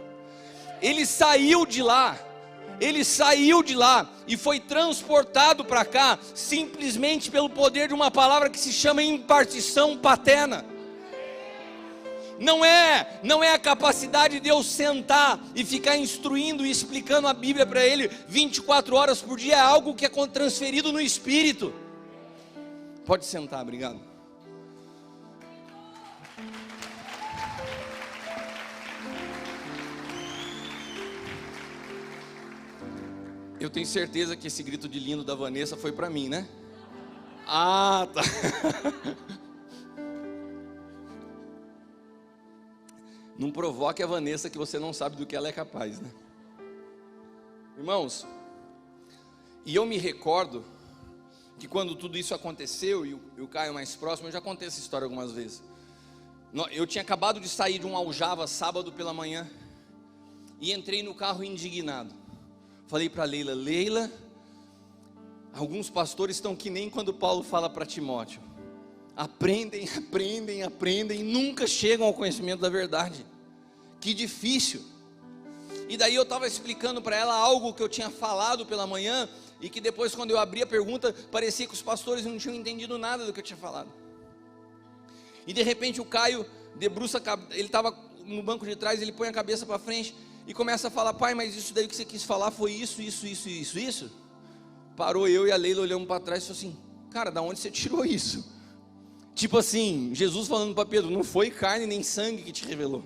Ele saiu de lá e foi transportado para cá, simplesmente pelo poder de uma palavra que se chama impartição paterna. Não é a capacidade de eu sentar e ficar instruindo e explicando a Bíblia para ele 24 horas por dia, é algo que é transferido no espírito. Pode sentar, obrigado. Eu tenho certeza que esse grito de lindo da Vanessa foi para mim, né? Ah, tá. Não provoque a Vanessa, que você não sabe do que ela é capaz, né? Irmãos, e eu me recordo que quando tudo isso aconteceu, e o Caio mais próximo, eu já contei essa história algumas vezes. Eu tinha acabado de sair de um Aljava sábado pela manhã, e entrei no carro indignado. Falei para Leila, alguns pastores estão que nem quando Paulo fala para Timóteo: aprendem, nunca chegam ao conhecimento da verdade. Que difícil. E daí eu estava explicando para ela algo que eu tinha falado pela manhã, e que depois, quando eu abri a pergunta, parecia que os pastores não tinham entendido nada do que eu tinha falado. E de repente o Caio debruça, ele estava no banco de trás, ele põe a cabeça para frente e começa a falar: pai, mas isso daí que você quis falar foi isso. Parou eu e a Leila, olhamos para trás e falou assim: cara, da onde você tirou isso? Tipo assim, Jesus falando para Pedro: não foi carne nem sangue que te revelou.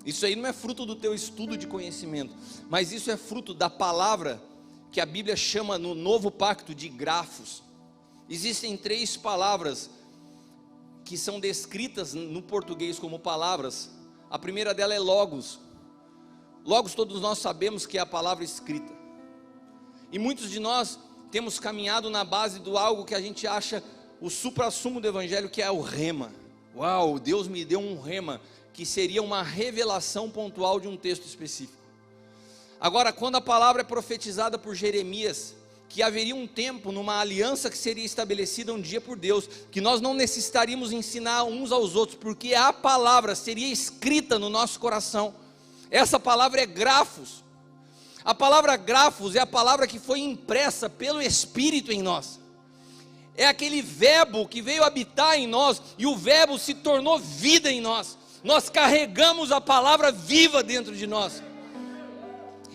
Isso aí não é fruto do teu estudo de conhecimento, mas isso é fruto da palavra que a Bíblia chama no Novo Pacto de grafos. Existem 3 palavras que são descritas no português como palavras. A primeira dela é logos. Logos, todos nós sabemos que é a palavra escrita. E muitos de nós temos caminhado na base do algo que a gente acha o suprassumo do evangelho, que é o rema. Uau, Deus me deu um rema, que seria uma revelação pontual de um texto específico. Agora, quando a palavra é profetizada por Jeremias, que haveria um tempo, numa aliança que seria estabelecida um dia por Deus, que nós não necessitaríamos ensinar uns aos outros, porque a palavra seria escrita no nosso coração. Essa palavra é grafos. A palavra grafos é a palavra que foi impressa pelo Espírito em nós. É aquele verbo que veio habitar em nós, e o verbo se tornou vida em nós. Nós carregamos a palavra viva dentro de nós.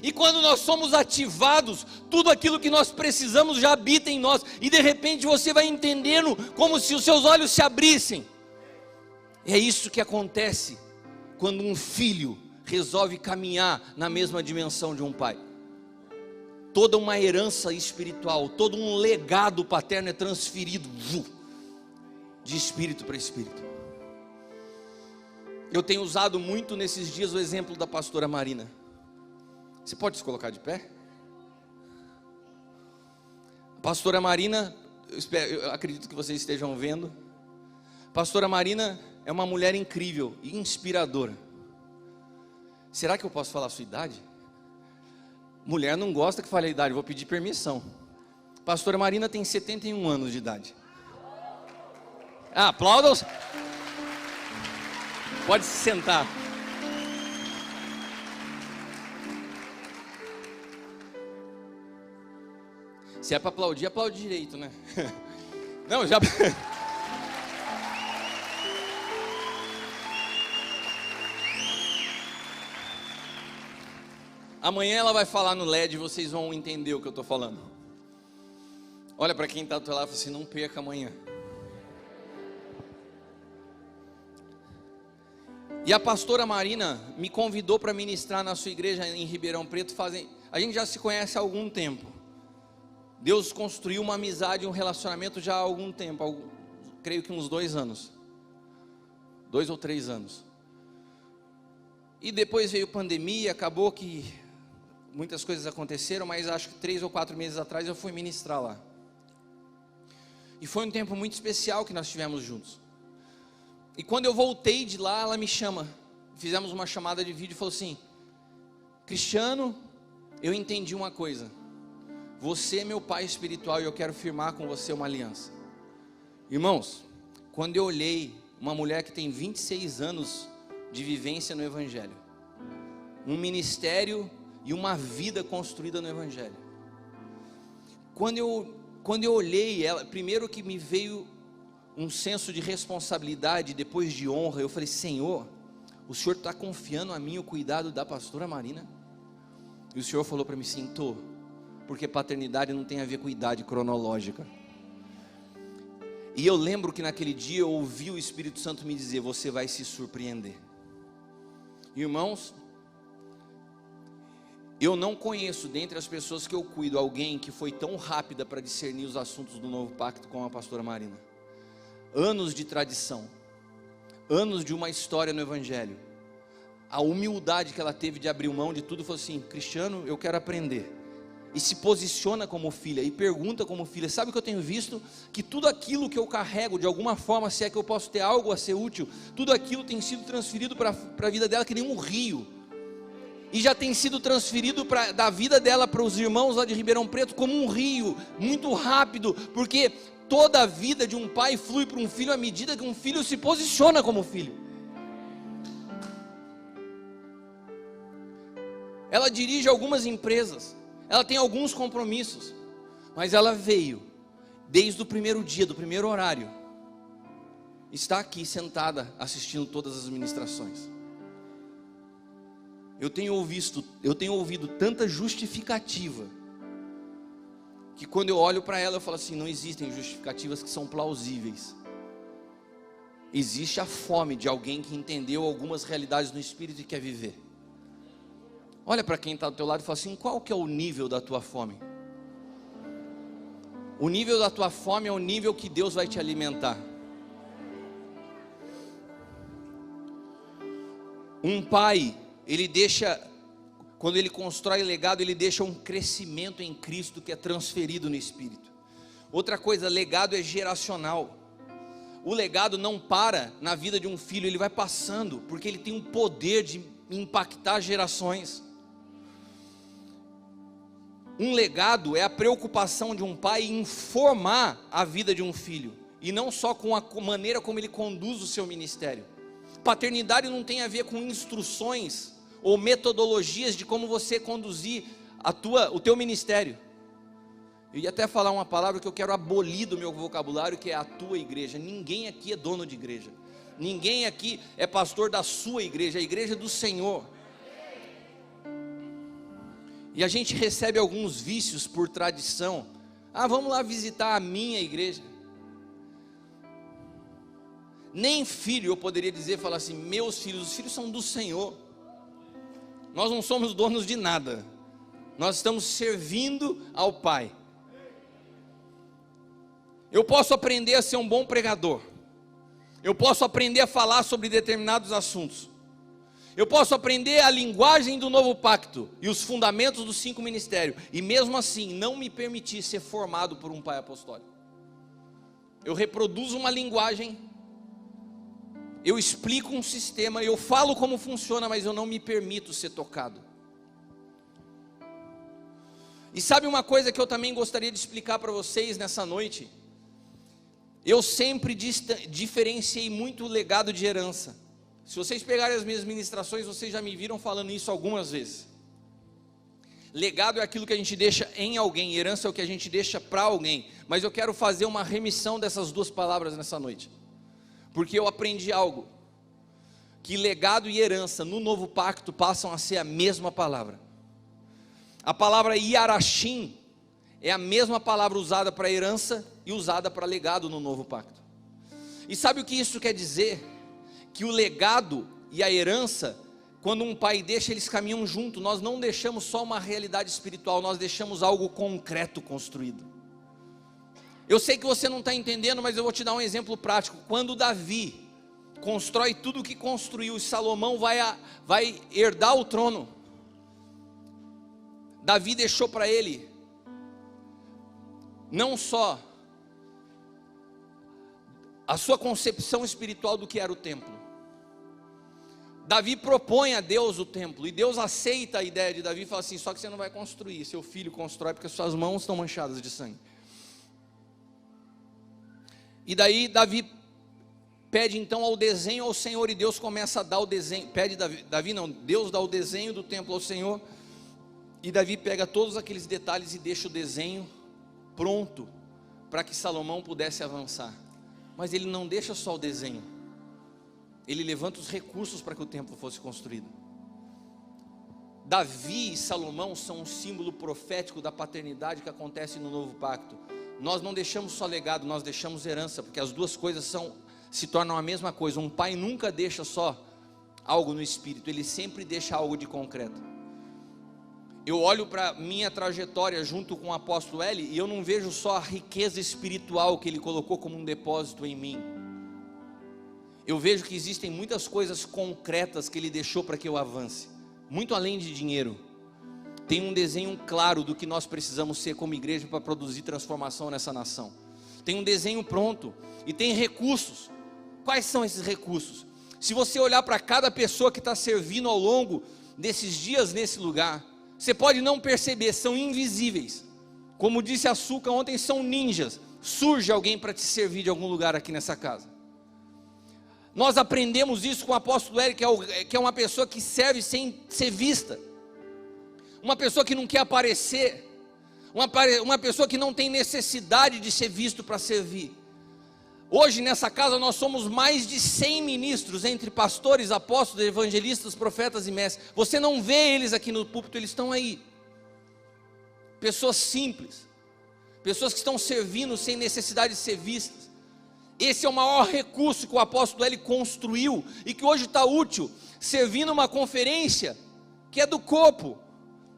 E quando nós somos ativados, tudo aquilo que nós precisamos já habita em nós. E de repente você vai entendendo, como se os seus olhos se abrissem. É isso que acontece quando um filho resolve caminhar na mesma dimensão de um pai. Toda uma herança espiritual, todo um legado paterno é transferido de espírito para espírito. Eu tenho usado muito nesses dias o exemplo da pastora Marina. Você pode se colocar de pé? A pastora Marina, eu acredito que vocês estejam vendo. A pastora Marina é uma mulher incrível e inspiradora. Será que eu posso falar a sua idade? Mulher não gosta que fale a idade, vou pedir permissão. A pastora Marina tem 71 anos de idade. Aplaudam. Pode se sentar. Se é para aplaudir, aplaude direito, né? Não, já... Amanhã ela vai falar no LED e vocês vão entender o que eu estou falando. Olha para quem está do teu lado e fala assim: não perca amanhã. E a pastora Marina me convidou para ministrar na sua igreja em Ribeirão Preto. A gente já se conhece há algum tempo. Deus construiu uma amizade, um relacionamento já há algum tempo, creio que uns 2 anos. 2 ou 3 anos. E depois veio pandemia, acabou que muitas coisas aconteceram, mas acho que 3 ou 4 meses atrás eu fui ministrar lá. E foi um tempo muito especial que nós tivemos juntos. E quando eu voltei de lá, ela me chama. Fizemos uma chamada de vídeo e falou assim: Cristiano, eu entendi uma coisa. Você é meu pai espiritual e eu quero firmar com você uma aliança. Irmãos, quando eu olhei uma mulher que tem 26 anos de vivência no Evangelho, um ministério e uma vida construída no Evangelho, quando eu olhei ela, primeiro que me veio um senso de responsabilidade, depois de honra. Eu falei: Senhor, o Senhor está confiando a mim o cuidado da pastora Marina? E o Senhor falou para mim: sim, estou, porque paternidade não tem a ver com idade cronológica. E eu lembro que naquele dia eu ouvi o Espírito Santo me dizer: você vai se surpreender. Irmãos, eu não conheço dentre as pessoas que eu cuido alguém que foi tão rápida para discernir os assuntos do novo pacto como a pastora Marina. Anos de tradição, anos de uma história no Evangelho, a humildade que ela teve de abrir mão de tudo, falou assim: Cristiano, eu quero aprender. e se posiciona como filha, e pergunta como filha. Sabe o que eu tenho visto? Que tudo aquilo que eu carrego, de alguma forma, se é que eu posso ter algo a ser útil, tudo aquilo tem sido transferido para a vida dela que nem um rio, e já tem sido transferido da vida dela para os irmãos lá de Ribeirão Preto como um rio, muito rápido, porque toda a vida de um pai flui para um filho à medida que um filho se posiciona como filho. Ela dirige algumas empresas, ela tem alguns compromissos, mas ela veio, desde o primeiro dia, do primeiro horário, está aqui sentada, assistindo todas as ministrações. Eu tenho ouvido tanta justificativa, que quando eu olho para ela, eu falo assim, não existem justificativas que são plausíveis. Existe a fome de alguém que entendeu algumas realidades no Espírito e quer viver. Olha para quem está do teu lado e fala assim, qual que é o nível da tua fome? O nível da tua fome é o nível que Deus vai te alimentar. Um pai, ele deixa, quando ele constrói legado, ele deixa um crescimento em Cristo que é transferido no Espírito. Outra coisa, legado é geracional. O legado não para na vida de um filho, ele vai passando, porque ele tem um poder de impactar gerações. Um legado é a preocupação de um pai em formar a vida de um filho, e não só com a maneira como ele conduz o seu ministério. Paternidade não tem a ver com instruções ou metodologias de como você conduzir o teu ministério. Eu ia até falar uma palavra que eu quero abolir do meu vocabulário, que é a tua igreja. Ninguém aqui é dono de igreja, ninguém aqui é pastor da sua igreja, a igreja é do Senhor. E a gente recebe alguns vícios por tradição. Vamos lá visitar a minha igreja. Nem filho eu poderia dizer, falar assim, meus filhos, os filhos são do Senhor. Nós não somos donos de nada, nós estamos servindo ao Pai. Eu posso aprender a ser um bom pregador, eu posso aprender a falar sobre determinados assuntos, eu posso aprender a linguagem do novo pacto e os fundamentos dos 5 ministérios, e mesmo assim não me permitir ser formado por um pai apostólico. Eu reproduzo uma linguagem, eu explico um sistema, eu falo como funciona, mas eu não me permito ser tocado. E sabe uma coisa que eu também gostaria de explicar para vocês nessa noite? Eu sempre diferenciei muito o legado de herança. Se vocês pegarem as minhas ministrações, vocês já me viram falando isso algumas vezes. Legado é aquilo que a gente deixa em alguém, herança é o que a gente deixa para alguém. Mas eu quero fazer uma remissão dessas duas palavras nessa noite, porque eu aprendi algo, que legado e herança no novo pacto passam a ser a mesma palavra. A palavra Yarashim é a mesma palavra usada para herança e usada para legado no novo pacto. E sabe o que isso quer dizer? Que o legado e a herança, quando um pai deixa, eles caminham junto. Nós não deixamos só uma realidade espiritual, nós deixamos algo concreto construído. Eu sei que você não está entendendo, mas eu vou te dar um exemplo prático. Quando Davi constrói tudo o que construiu, e Salomão vai herdar o trono, Davi deixou para ele não só a sua concepção espiritual do que era o templo. Davi propõe a Deus o templo, e Deus aceita a ideia de Davi e fala assim, só que você não vai construir, seu filho constrói, porque suas mãos estão manchadas de sangue. E daí Davi pede então ao desenho ao Senhor, e Deus começa a dar o desenho, Deus dá o desenho do templo ao Senhor, e Davi pega todos aqueles detalhes e deixa o desenho pronto, para que Salomão pudesse avançar. Mas ele não deixa só o desenho, ele levanta os recursos para que o templo fosse construído. Davi e Salomão são um símbolo profético da paternidade que acontece no novo pacto. Nós não deixamos só legado, nós deixamos herança, porque as duas coisas se tornam a mesma coisa. Um pai nunca deixa só algo no espírito, ele sempre deixa algo de concreto. Eu olho para minha trajetória junto com o apóstolo Eli, e eu não vejo só a riqueza espiritual que ele colocou como um depósito em mim. Eu vejo que existem muitas coisas concretas que ele deixou para que eu avance, muito além de dinheiro. tem um desenho claro do que nós precisamos ser como igreja para produzir transformação nessa nação. Tem um desenho pronto e tem recursos. Quais são esses recursos? Se você olhar para cada pessoa que está servindo ao longo desses dias nesse lugar, você pode não perceber, são invisíveis. Como disse a Suca ontem, são ninjas. Surge alguém para te servir de algum lugar aqui nessa casa. Nós aprendemos isso com o apóstolo Eric, que é uma pessoa que serve sem ser vista. Uma pessoa que não quer aparecer. Uma pessoa que não tem necessidade de ser visto para servir. Hoje nessa casa nós somos mais de 100 ministros, entre pastores, apóstolos, evangelistas, profetas e mestres. Você não vê eles aqui no púlpito, eles estão aí. Pessoas simples, pessoas que estão servindo sem necessidade de ser vistas. Esse é o maior recurso que o apóstolo ele construiu e que hoje está útil, servindo uma conferência que é do corpo.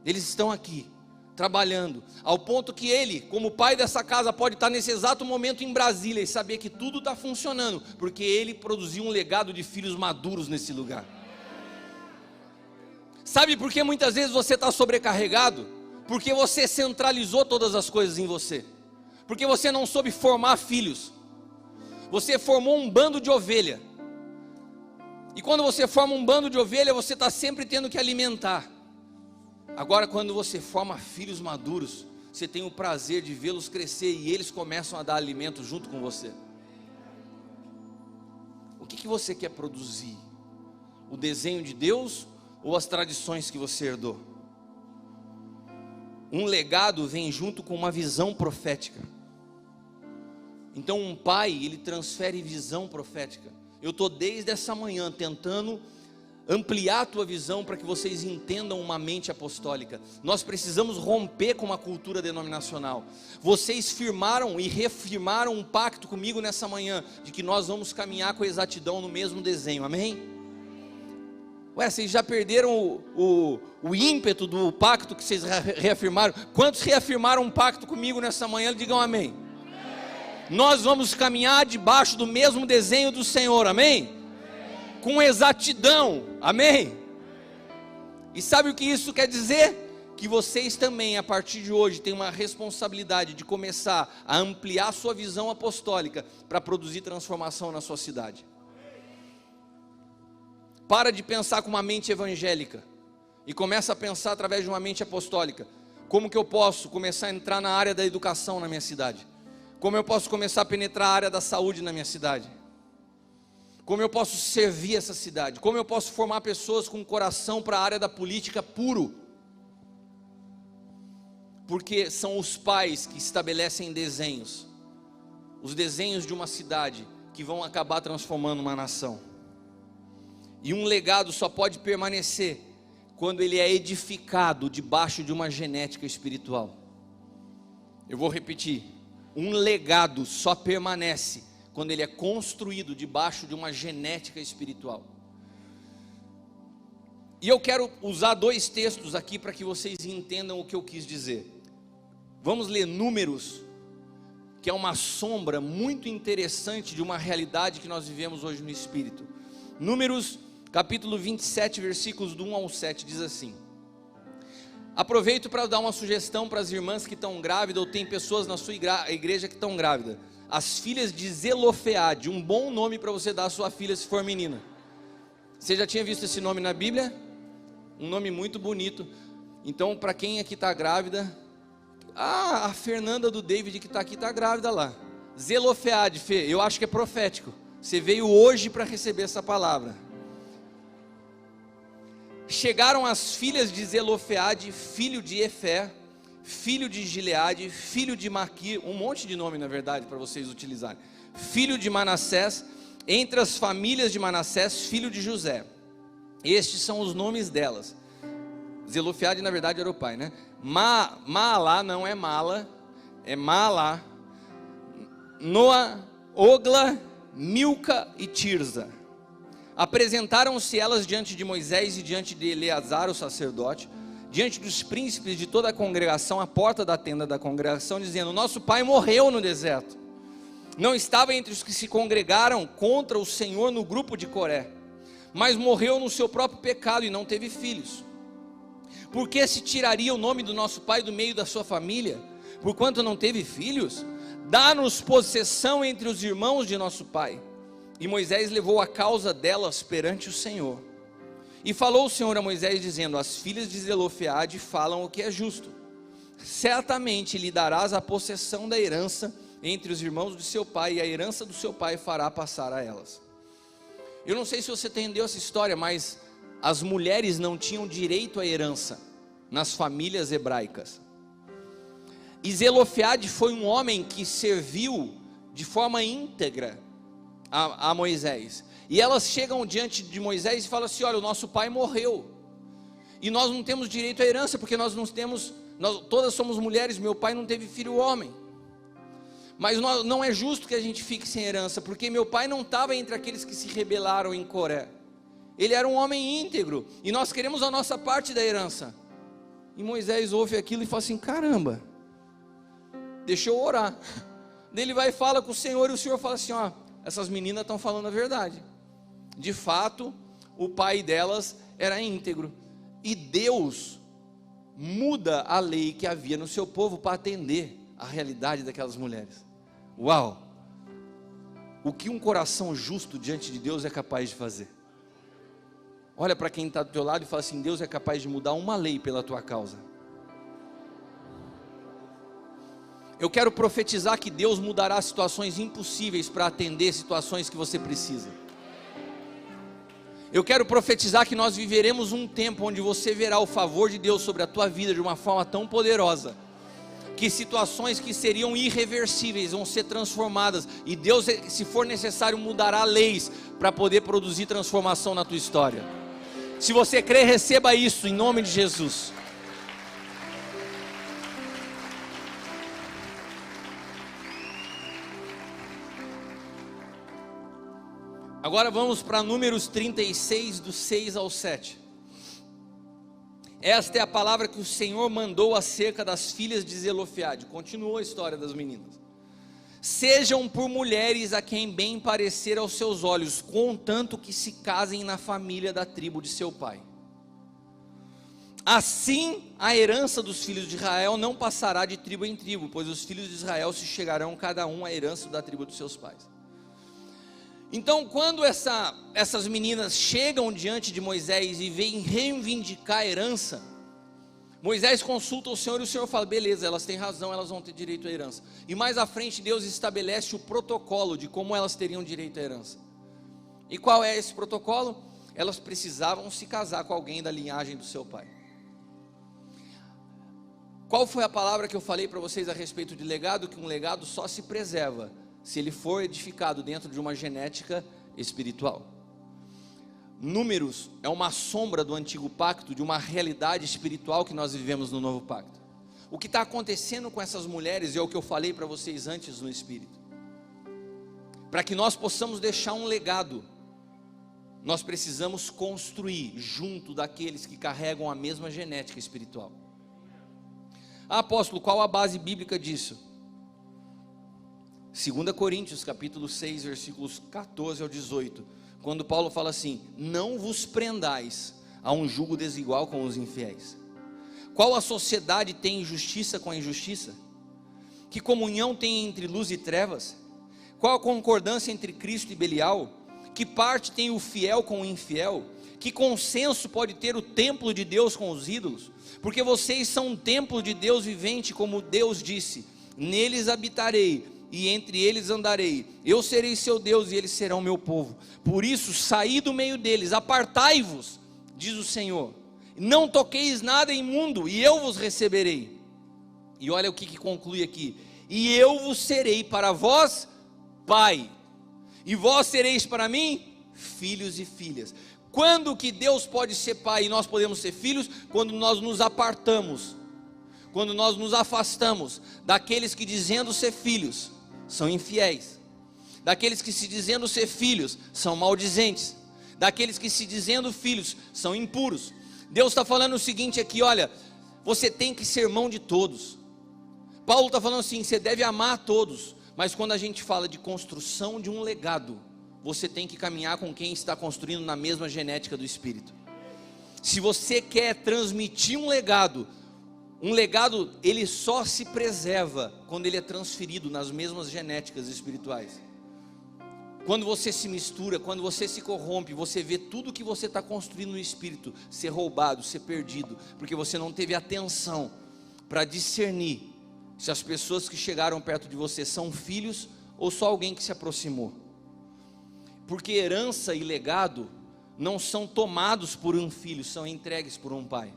Eles estão aqui, trabalhando, ao ponto que ele, como pai dessa casa, pode estar nesse exato momento em Brasília e saber que tudo está funcionando, porque ele produziu um legado de filhos maduros nesse lugar. Sabe por que muitas vezes você está sobrecarregado? Porque você centralizou todas as coisas em você, porque você não soube formar filhos, você formou um bando de ovelha, e quando você forma um bando de ovelha, você está sempre tendo que alimentar. Agora quando você forma filhos maduros, você tem o prazer de vê-los crescer, e eles começam a dar alimento junto com você. O que você quer produzir? O desenho de Deus ou as tradições que você herdou? Um legado vem junto com uma visão profética. Então um pai, ele transfere visão profética. Eu estou desde essa manhã tentando ampliar a tua visão para que vocês entendam uma mente apostólica. Nós precisamos romper com uma cultura denominacional. Vocês firmaram e reafirmaram um pacto comigo nessa manhã, de que nós vamos caminhar com exatidão no mesmo desenho, amém? Ué, vocês já perderam o ímpeto do pacto que vocês reafirmaram? Quantos reafirmaram um pacto comigo nessa manhã? Digam amém. Nós vamos caminhar debaixo do mesmo desenho do Senhor, amém? Com exatidão, amém? E sabe o que isso quer dizer? Que vocês também, a partir de hoje, têm uma responsabilidade de começar a ampliar sua visão apostólica para produzir transformação na sua cidade. Para de pensar com uma mente evangélica e começa a pensar através de uma mente apostólica. Como que eu posso começar a entrar na área da educação na minha cidade? Como eu posso começar a penetrar a área da saúde na minha cidade? Como eu posso servir essa cidade? Como eu posso formar pessoas com coração para a área da política puro? Porque são os pais que estabelecem desenhos, os desenhos de uma cidade que vão acabar transformando uma nação. E um legado só pode permanecer quando ele é edificado debaixo de uma genética espiritual. Eu vou repetir, um legado só permanece quando ele é construído debaixo de uma genética espiritual. E eu quero usar 2 textos aqui para que vocês entendam o que eu quis dizer. Vamos ler Números, que é uma sombra muito interessante de uma realidade que nós vivemos hoje no Espírito. Números capítulo 27, versículos do 1 ao 7, diz assim: aproveito para dar uma sugestão para as irmãs que estão grávidas, ou tem pessoas na sua igreja que estão grávidas. As filhas de Zelofeade, um bom nome para você dar à sua filha se for menina. Você já tinha visto esse nome na Bíblia? Um nome muito bonito. Então, para quem aqui está grávida, a Fernanda do David que está aqui está grávida lá. Zelofeade, Fê, eu acho que é profético. Você veio hoje para receber essa palavra. Chegaram as filhas de Zelofeade, filho de Efer, filho de Gileade, filho de Maquir, um monte de nome na verdade para vocês utilizarem, filho de Manassés, entre as famílias de Manassés, filho de José. Estes são os nomes delas. Zelofeade na verdade era o pai, né? Maalá não é Mala, é Maalá, Noa, Ogla, Milca e Tirza. Apresentaram-se elas diante de Moisés e diante de Eleazar, o sacerdote, diante dos príncipes de toda a congregação, à porta da tenda da congregação, dizendo: nosso pai morreu no deserto, não estava entre os que se congregaram contra o Senhor no grupo de Coré, mas morreu no seu próprio pecado e não teve filhos. Por que se tiraria o nome do nosso pai do meio da sua família, porquanto não teve filhos? Dá-nos possessão entre os irmãos de nosso pai. E Moisés levou a causa delas perante o Senhor. E falou o Senhor a Moisés, dizendo: as filhas de Zelofeade falam o que é justo. Certamente lhe darás a possessão da herança entre os irmãos de seu pai, e a herança do seu pai fará passar a elas. Eu não sei se você entendeu essa história, mas as mulheres não tinham direito à herança nas famílias hebraicas. E Zelofeade foi um homem que serviu de forma íntegra a Moisés. E elas chegam diante de Moisés e falam assim: olha, o nosso pai morreu, e nós não temos direito à herança, porque nós todas somos mulheres, meu pai não teve filho homem. Mas não é justo que a gente fique sem herança, porque meu pai não estava entre aqueles que se rebelaram em Coré. Ele era um homem íntegro, e nós queremos a nossa parte da herança. E Moisés ouve aquilo e fala assim: caramba, deixa eu orar. Ele vai e fala com o Senhor, e o Senhor fala assim: ó, essas meninas estão falando a verdade. De fato, o pai delas era íntegro, e Deus muda a lei que havia no seu povo para atender a realidade daquelas mulheres. Uau! O que um coração justo diante de Deus é capaz de fazer? Olha para quem está do teu lado e fala assim: Deus é capaz de mudar uma lei pela tua causa. Eu quero profetizar que Deus mudará situações impossíveis para atender situações que você precisa. Eu quero profetizar que nós viveremos um tempo onde você verá o favor de Deus sobre a tua vida de uma forma tão poderosa, que situações que seriam irreversíveis vão ser transformadas, e Deus, se for necessário, mudará leis para poder produzir transformação na tua história. Se você crê, receba isso em nome de Jesus. Agora vamos para Números 36, do 6 ao 7. Esta é a palavra que o Senhor mandou acerca das filhas de Zelofeade. Continuou a história das meninas. Sejam por mulheres a quem bem parecer aos seus olhos, contanto que se casem na família da tribo de seu pai. Assim a herança dos filhos de Israel não passará de tribo em tribo, pois os filhos de Israel se chegarão cada um à herança da tribo dos seus pais. Então, quando essas meninas chegam diante de Moisés e vêm reivindicar a herança, Moisés consulta o Senhor, e o Senhor fala: beleza, elas têm razão, elas vão ter direito à herança. E mais à frente Deus estabelece o protocolo de como elas teriam direito à herança. E qual é esse protocolo? Elas precisavam se casar com alguém da linhagem do seu pai. Qual foi a palavra que eu falei para vocês a respeito de legado? Que um legado só se preserva se ele for edificado dentro de uma genética espiritual. Números é uma sombra do antigo pacto, de uma realidade espiritual que nós vivemos no novo pacto. O que está acontecendo com essas mulheres é o que eu falei para vocês antes no Espírito. Para que nós possamos deixar um legado, nós precisamos construir junto daqueles que carregam a mesma genética espiritual. Apóstolo, qual a base bíblica disso? 2 Coríntios capítulo 6, versículos 14 ao 18, quando Paulo fala assim: não vos prendais a um jugo desigual com os infiéis. Qual a sociedade tem injustiça com a injustiça? Que comunhão tem entre luz e trevas? Qual a concordância entre Cristo e Belial? Que parte tem o fiel com o infiel? Que consenso pode ter o templo de Deus com os ídolos? Porque vocês são um templo de Deus vivente, como Deus disse: neles habitarei e entre eles andarei, eu serei seu Deus e eles serão meu povo. Por isso saí do meio deles, apartai-vos, diz o Senhor, não toqueis nada imundo, e eu vos receberei. E olha o que conclui aqui: e eu vos serei para vós pai, e vós sereis para mim filhos e filhas. Quando que Deus pode ser pai e nós podemos ser filhos? Quando nós nos apartamos, quando nós nos afastamos daqueles que, dizendo ser filhos, são infiéis, daqueles que, se dizendo ser filhos, são maldizentes, daqueles que, se dizendo filhos, são impuros. Deus está falando o seguinte aqui: olha, você tem que ser irmão de todos. Paulo está falando assim: você deve amar a todos. Mas quando a gente fala de construção de um legado, você tem que caminhar com quem está construindo na mesma genética do Espírito. Se você quer transmitir um legado ele só se preserva quando ele é transferido nas mesmas genéticas espirituais. Quando você se mistura, quando você se corrompe, você vê tudo que você está construindo no espírito ser roubado, ser perdido, porque você não teve atenção para discernir se as pessoas que chegaram perto de você são filhos ou só alguém que se aproximou. Porque herança e legado não são tomados por um filho, são entregues por um pai.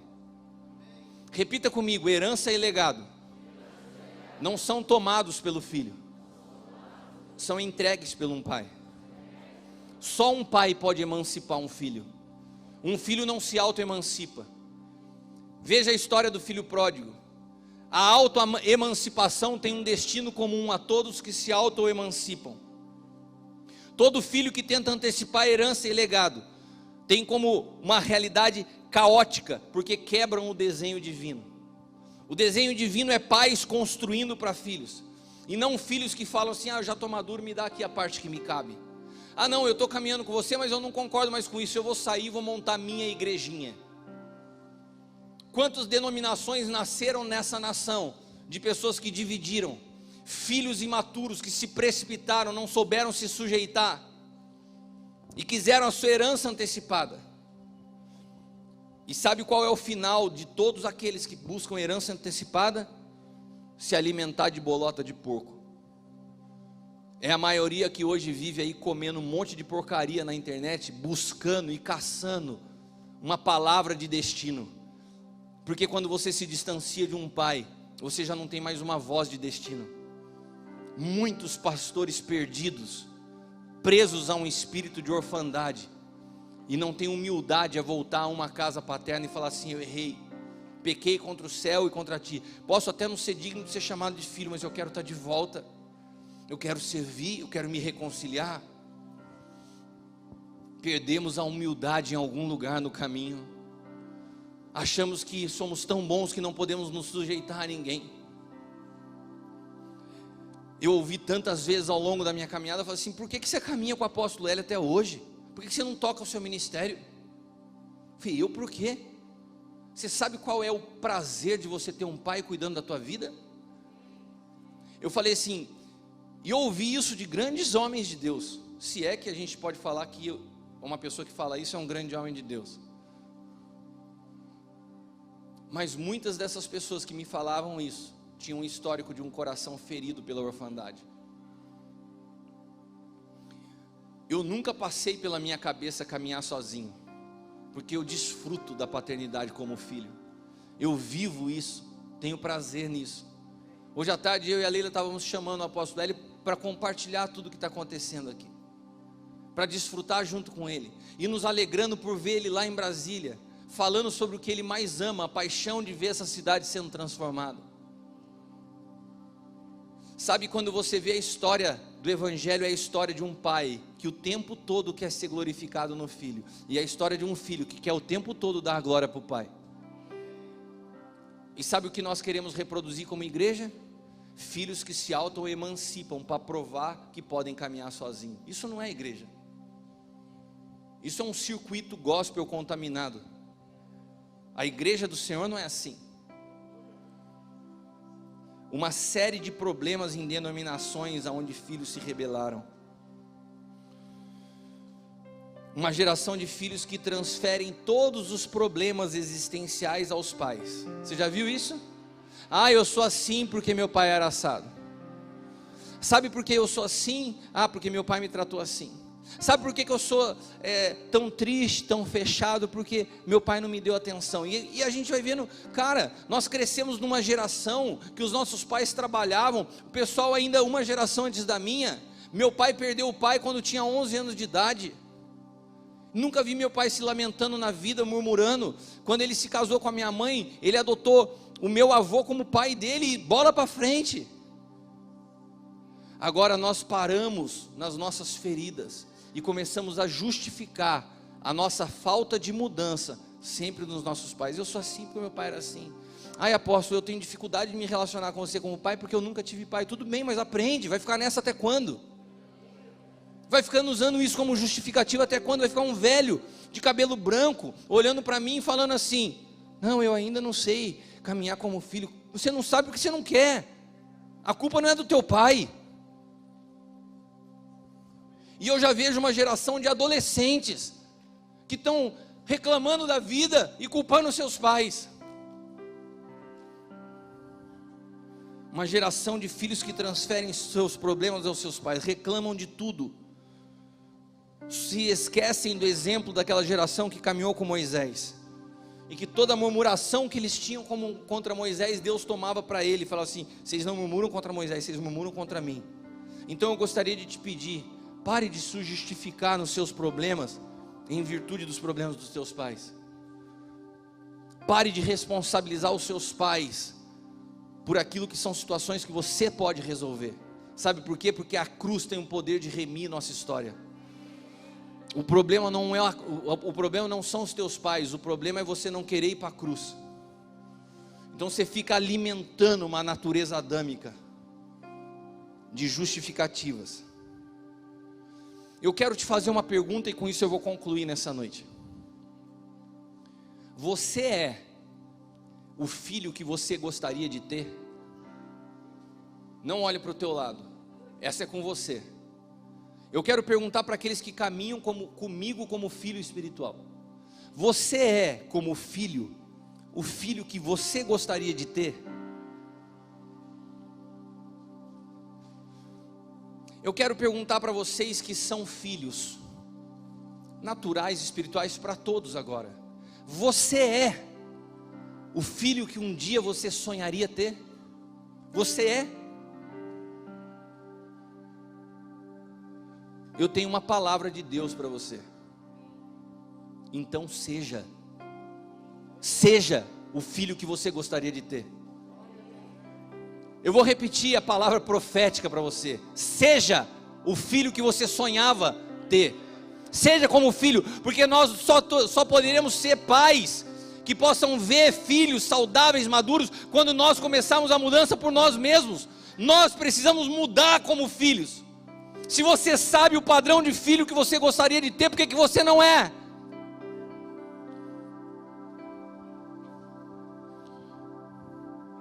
Repita comigo: herança e legado não são tomados pelo filho, são entregues por um pai. Só um pai pode emancipar um filho. Um filho não se auto-emancipa. Veja a história do filho pródigo. A auto-emancipação tem um destino comum a todos que se auto-emancipam. Todo filho que tenta antecipar herança e legado tem como uma realidade caótica, porque quebram o desenho divino. O desenho divino é pais construindo para filhos, e não filhos que falam assim: eu já estou maduro, me dá aqui a parte que me cabe. Não, eu estou caminhando com você, mas eu não concordo mais com isso, eu vou sair e vou montar minha igrejinha. Quantas denominações nasceram nessa nação, de pessoas que dividiram, filhos imaturos que se precipitaram, não souberam se sujeitar, e quiseram a sua herança antecipada. E sabe qual é o final de todos aqueles que buscam herança antecipada? Se alimentar de bolota de porco. É a maioria que hoje vive aí comendo um monte de porcaria na internet, buscando e caçando uma palavra de destino. Porque quando você se distancia de um pai, você já não tem mais uma voz de destino. Muitos pastores perdidos, presos a um espírito de orfandade, e não tem humildade a voltar a uma casa paterna e falar assim: eu errei, pequei contra o céu e contra ti, posso até não ser digno de ser chamado de filho, mas eu quero estar de volta, eu quero servir, eu quero me reconciliar. Perdemos a humildade em algum lugar no caminho, achamos que somos tão bons que não podemos nos sujeitar a ninguém. Eu ouvi tantas vezes ao longo da minha caminhada, eu falei assim: por que você caminha com o apóstolo Hélio até hoje? Por que você não toca o seu ministério? Falei: eu por quê? Você sabe qual é o prazer de você ter um pai cuidando da tua vida? Eu falei assim, e eu ouvi isso de grandes homens de Deus, se é que a gente pode falar que uma pessoa que fala isso é um grande homem de Deus. Mas muitas dessas pessoas que me falavam isso tinham um histórico de um coração ferido pela orfandade. Eu nunca passei pela minha cabeça caminhar sozinho, porque eu desfruto da paternidade como filho. Eu vivo isso, tenho prazer nisso. Hoje à tarde eu e a Leila estávamos chamando o apóstolo Hélio para compartilhar tudo o que está acontecendo aqui, para desfrutar junto com ele, e nos alegrando por ver ele lá em Brasília, falando sobre o que ele mais ama, a paixão de ver essa cidade sendo transformada. Sabe, quando você vê a história do evangelho, é a história de um pai que o tempo todo quer ser glorificado no filho, e a história de um filho que quer o tempo todo dar glória para o pai. E sabe o que nós queremos reproduzir como igreja? Filhos que se auto-emancipam para provar que podem caminhar sozinhos. Isso não é igreja, isso é um circuito gospel contaminado. A igreja do Senhor não é assim. Uma série de problemas em denominações onde filhos se rebelaram. Uma geração de filhos que transferem todos os problemas existenciais aos pais. Você já viu isso? Eu sou assim porque meu pai era assado. Sabe por que eu sou assim? Porque meu pai me tratou assim. Sabe por que eu sou tão triste, tão fechado? Porque meu pai não me deu atenção. E a gente vai vendo, cara, nós crescemos numa geração que os nossos pais trabalhavam. O pessoal ainda uma geração antes da minha, meu pai perdeu o pai quando tinha 11 anos de idade. Nunca vi meu pai se lamentando na vida, murmurando. Quando ele se casou com a minha mãe, ele adotou o meu avô como pai dele, e bola para frente. Agora nós paramos nas nossas feridas e começamos a justificar a nossa falta de mudança sempre nos nossos pais. Eu sou assim porque meu pai era assim. Apóstolo, eu tenho dificuldade de me relacionar com você como pai porque eu nunca tive pai. Tudo bem, mas aprende, vai ficar nessa até quando? Vai ficando usando isso como justificativa até quando? Vai ficar um velho de cabelo branco olhando para mim e falando assim: não, eu ainda não sei caminhar como filho. Você não sabe porque você não quer. A culpa não é do teu pai. E eu já vejo uma geração de adolescentes que estão reclamando da vida e culpando seus pais. Uma geração de filhos que transferem seus problemas aos seus pais, reclamam de tudo, se esquecem do exemplo daquela geração que caminhou com Moisés, e que toda murmuração que eles tinham contra Moisés, Deus tomava para ele e falava assim: vocês não murmuram contra Moisés, vocês murmuram contra mim. Então eu gostaria de te pedir, pare de se justificar nos seus problemas em virtude dos problemas dos teus pais. Pare de responsabilizar os seus pais por aquilo que são situações que você pode resolver. Sabe por quê? Porque a cruz tem o poder de remir nossa história. O problema não são os teus pais, o problema é você não querer ir para a cruz. Então você fica alimentando uma natureza adâmica de justificativas. Eu quero te fazer uma pergunta e com isso eu vou concluir nessa noite. Você é o filho que você gostaria de ter? Não olhe para o teu lado, essa é com você. Eu quero perguntar para aqueles que caminham comigo como filho espiritual: você é como filho, o filho que você gostaria de ter? Eu quero perguntar para vocês que são filhos naturais, espirituais, para todos agora: você é o filho que um dia você sonharia ter? Você é? Eu tenho uma palavra de Deus para você. Então seja o filho que você gostaria de ter. Eu vou repetir a palavra profética para você: seja o filho que você sonhava ter. Seja como filho, porque nós só poderemos ser pais que possam ver filhos saudáveis, maduros, quando nós começarmos a mudança por nós mesmos. Nós precisamos mudar como filhos. Se você sabe o padrão de filho que você gostaria de ter, por que você não é?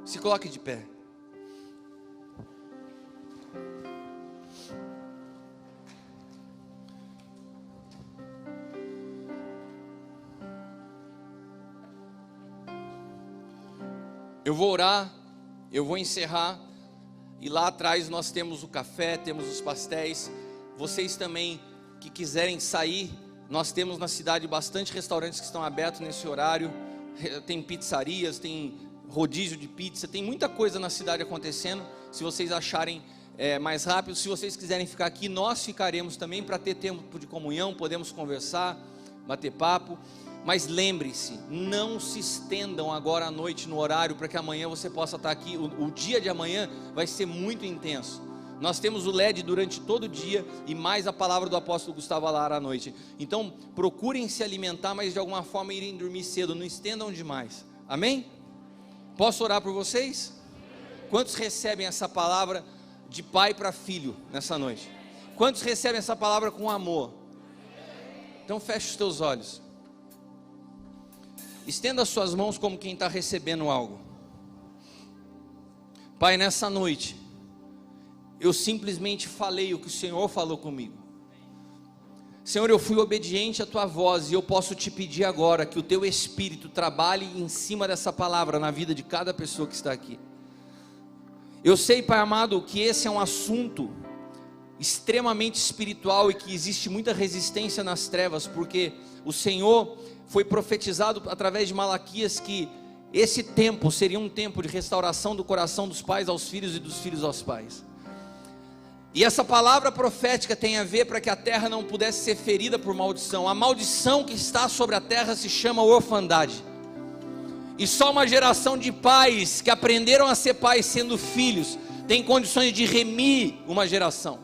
Se coloque de pé. Eu vou orar, eu vou encerrar, e lá atrás nós temos o café, temos os pastéis. Vocês também que quiserem sair, nós temos na cidade bastante restaurantes que estão abertos nesse horário. Tem pizzarias, tem rodízio de pizza, tem muita coisa na cidade acontecendo. Se vocês acharem mais rápido, se vocês quiserem ficar aqui, nós ficaremos também para ter tempo de comunhão, podemos conversar, bater papo. Mas lembre-se, não se estendam agora à noite no horário, para que amanhã você possa estar aqui. O dia de amanhã vai ser muito intenso. Nós temos o LED durante todo o dia e mais a palavra do apóstolo Gustavo Alara à noite. Então procurem se alimentar, mas de alguma forma irem dormir cedo, não estendam demais. Amém? Posso orar por vocês? Quantos recebem essa palavra de pai para filho nessa noite? Quantos recebem essa palavra com amor? Então feche os teus olhos. Estenda as suas mãos como quem está recebendo algo. Pai, nessa noite eu simplesmente falei o que o Senhor falou comigo. Senhor, eu fui obediente à tua voz, e eu posso te pedir agora que o teu Espírito trabalhe em cima dessa palavra na vida de cada pessoa que está aqui. Eu sei, Pai amado, que esse é um assunto extremamente espiritual e que existe muita resistência nas trevas, porque o Senhor foi profetizado através de Malaquias que esse tempo seria um tempo de restauração do coração dos pais aos filhos e dos filhos aos pais. E essa palavra profética tem a ver para que a terra não pudesse ser ferida por maldição. A maldição que está sobre a terra se chama orfandade. E só uma geração de pais que aprenderam a ser pais sendo filhos tem condições de remir uma geração.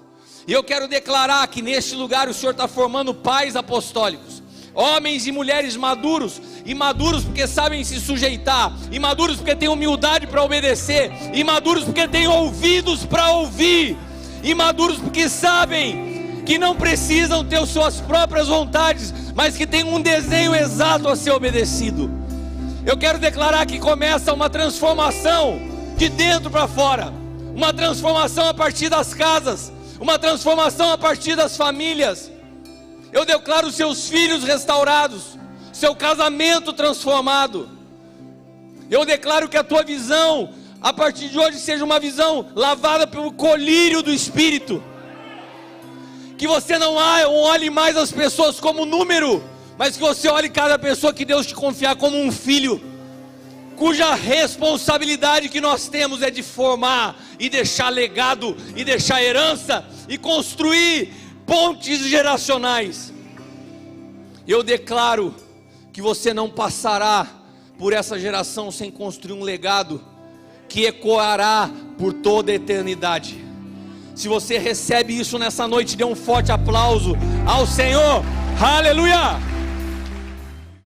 E eu quero declarar que neste lugar o Senhor está formando pais apostólicos, homens e mulheres maduros, e maduros porque sabem se sujeitar, e maduros porque têm humildade para obedecer, e maduros porque têm ouvidos para ouvir, e maduros porque sabem que não precisam ter suas próprias vontades, mas que têm um desenho exato a ser obedecido. Eu quero declarar que começa uma transformação de dentro para fora, uma transformação a partir das casas, uma transformação a partir das famílias. Eu declaro seus filhos restaurados, seu casamento transformado. Eu declaro que a tua visão, a partir de hoje, seja uma visão lavada pelo colírio do Espírito. Que você não olhe mais as pessoas como número, mas que você olhe cada pessoa que Deus te confiar como um filho, cuja responsabilidade que nós temos é de formar e deixar legado, e deixar herança, e construir pontes geracionais. Eu declaro que você não passará por essa geração sem construir um legado que ecoará por toda a eternidade. Se você recebe isso nessa noite, dê um forte aplauso ao Senhor. Aleluia!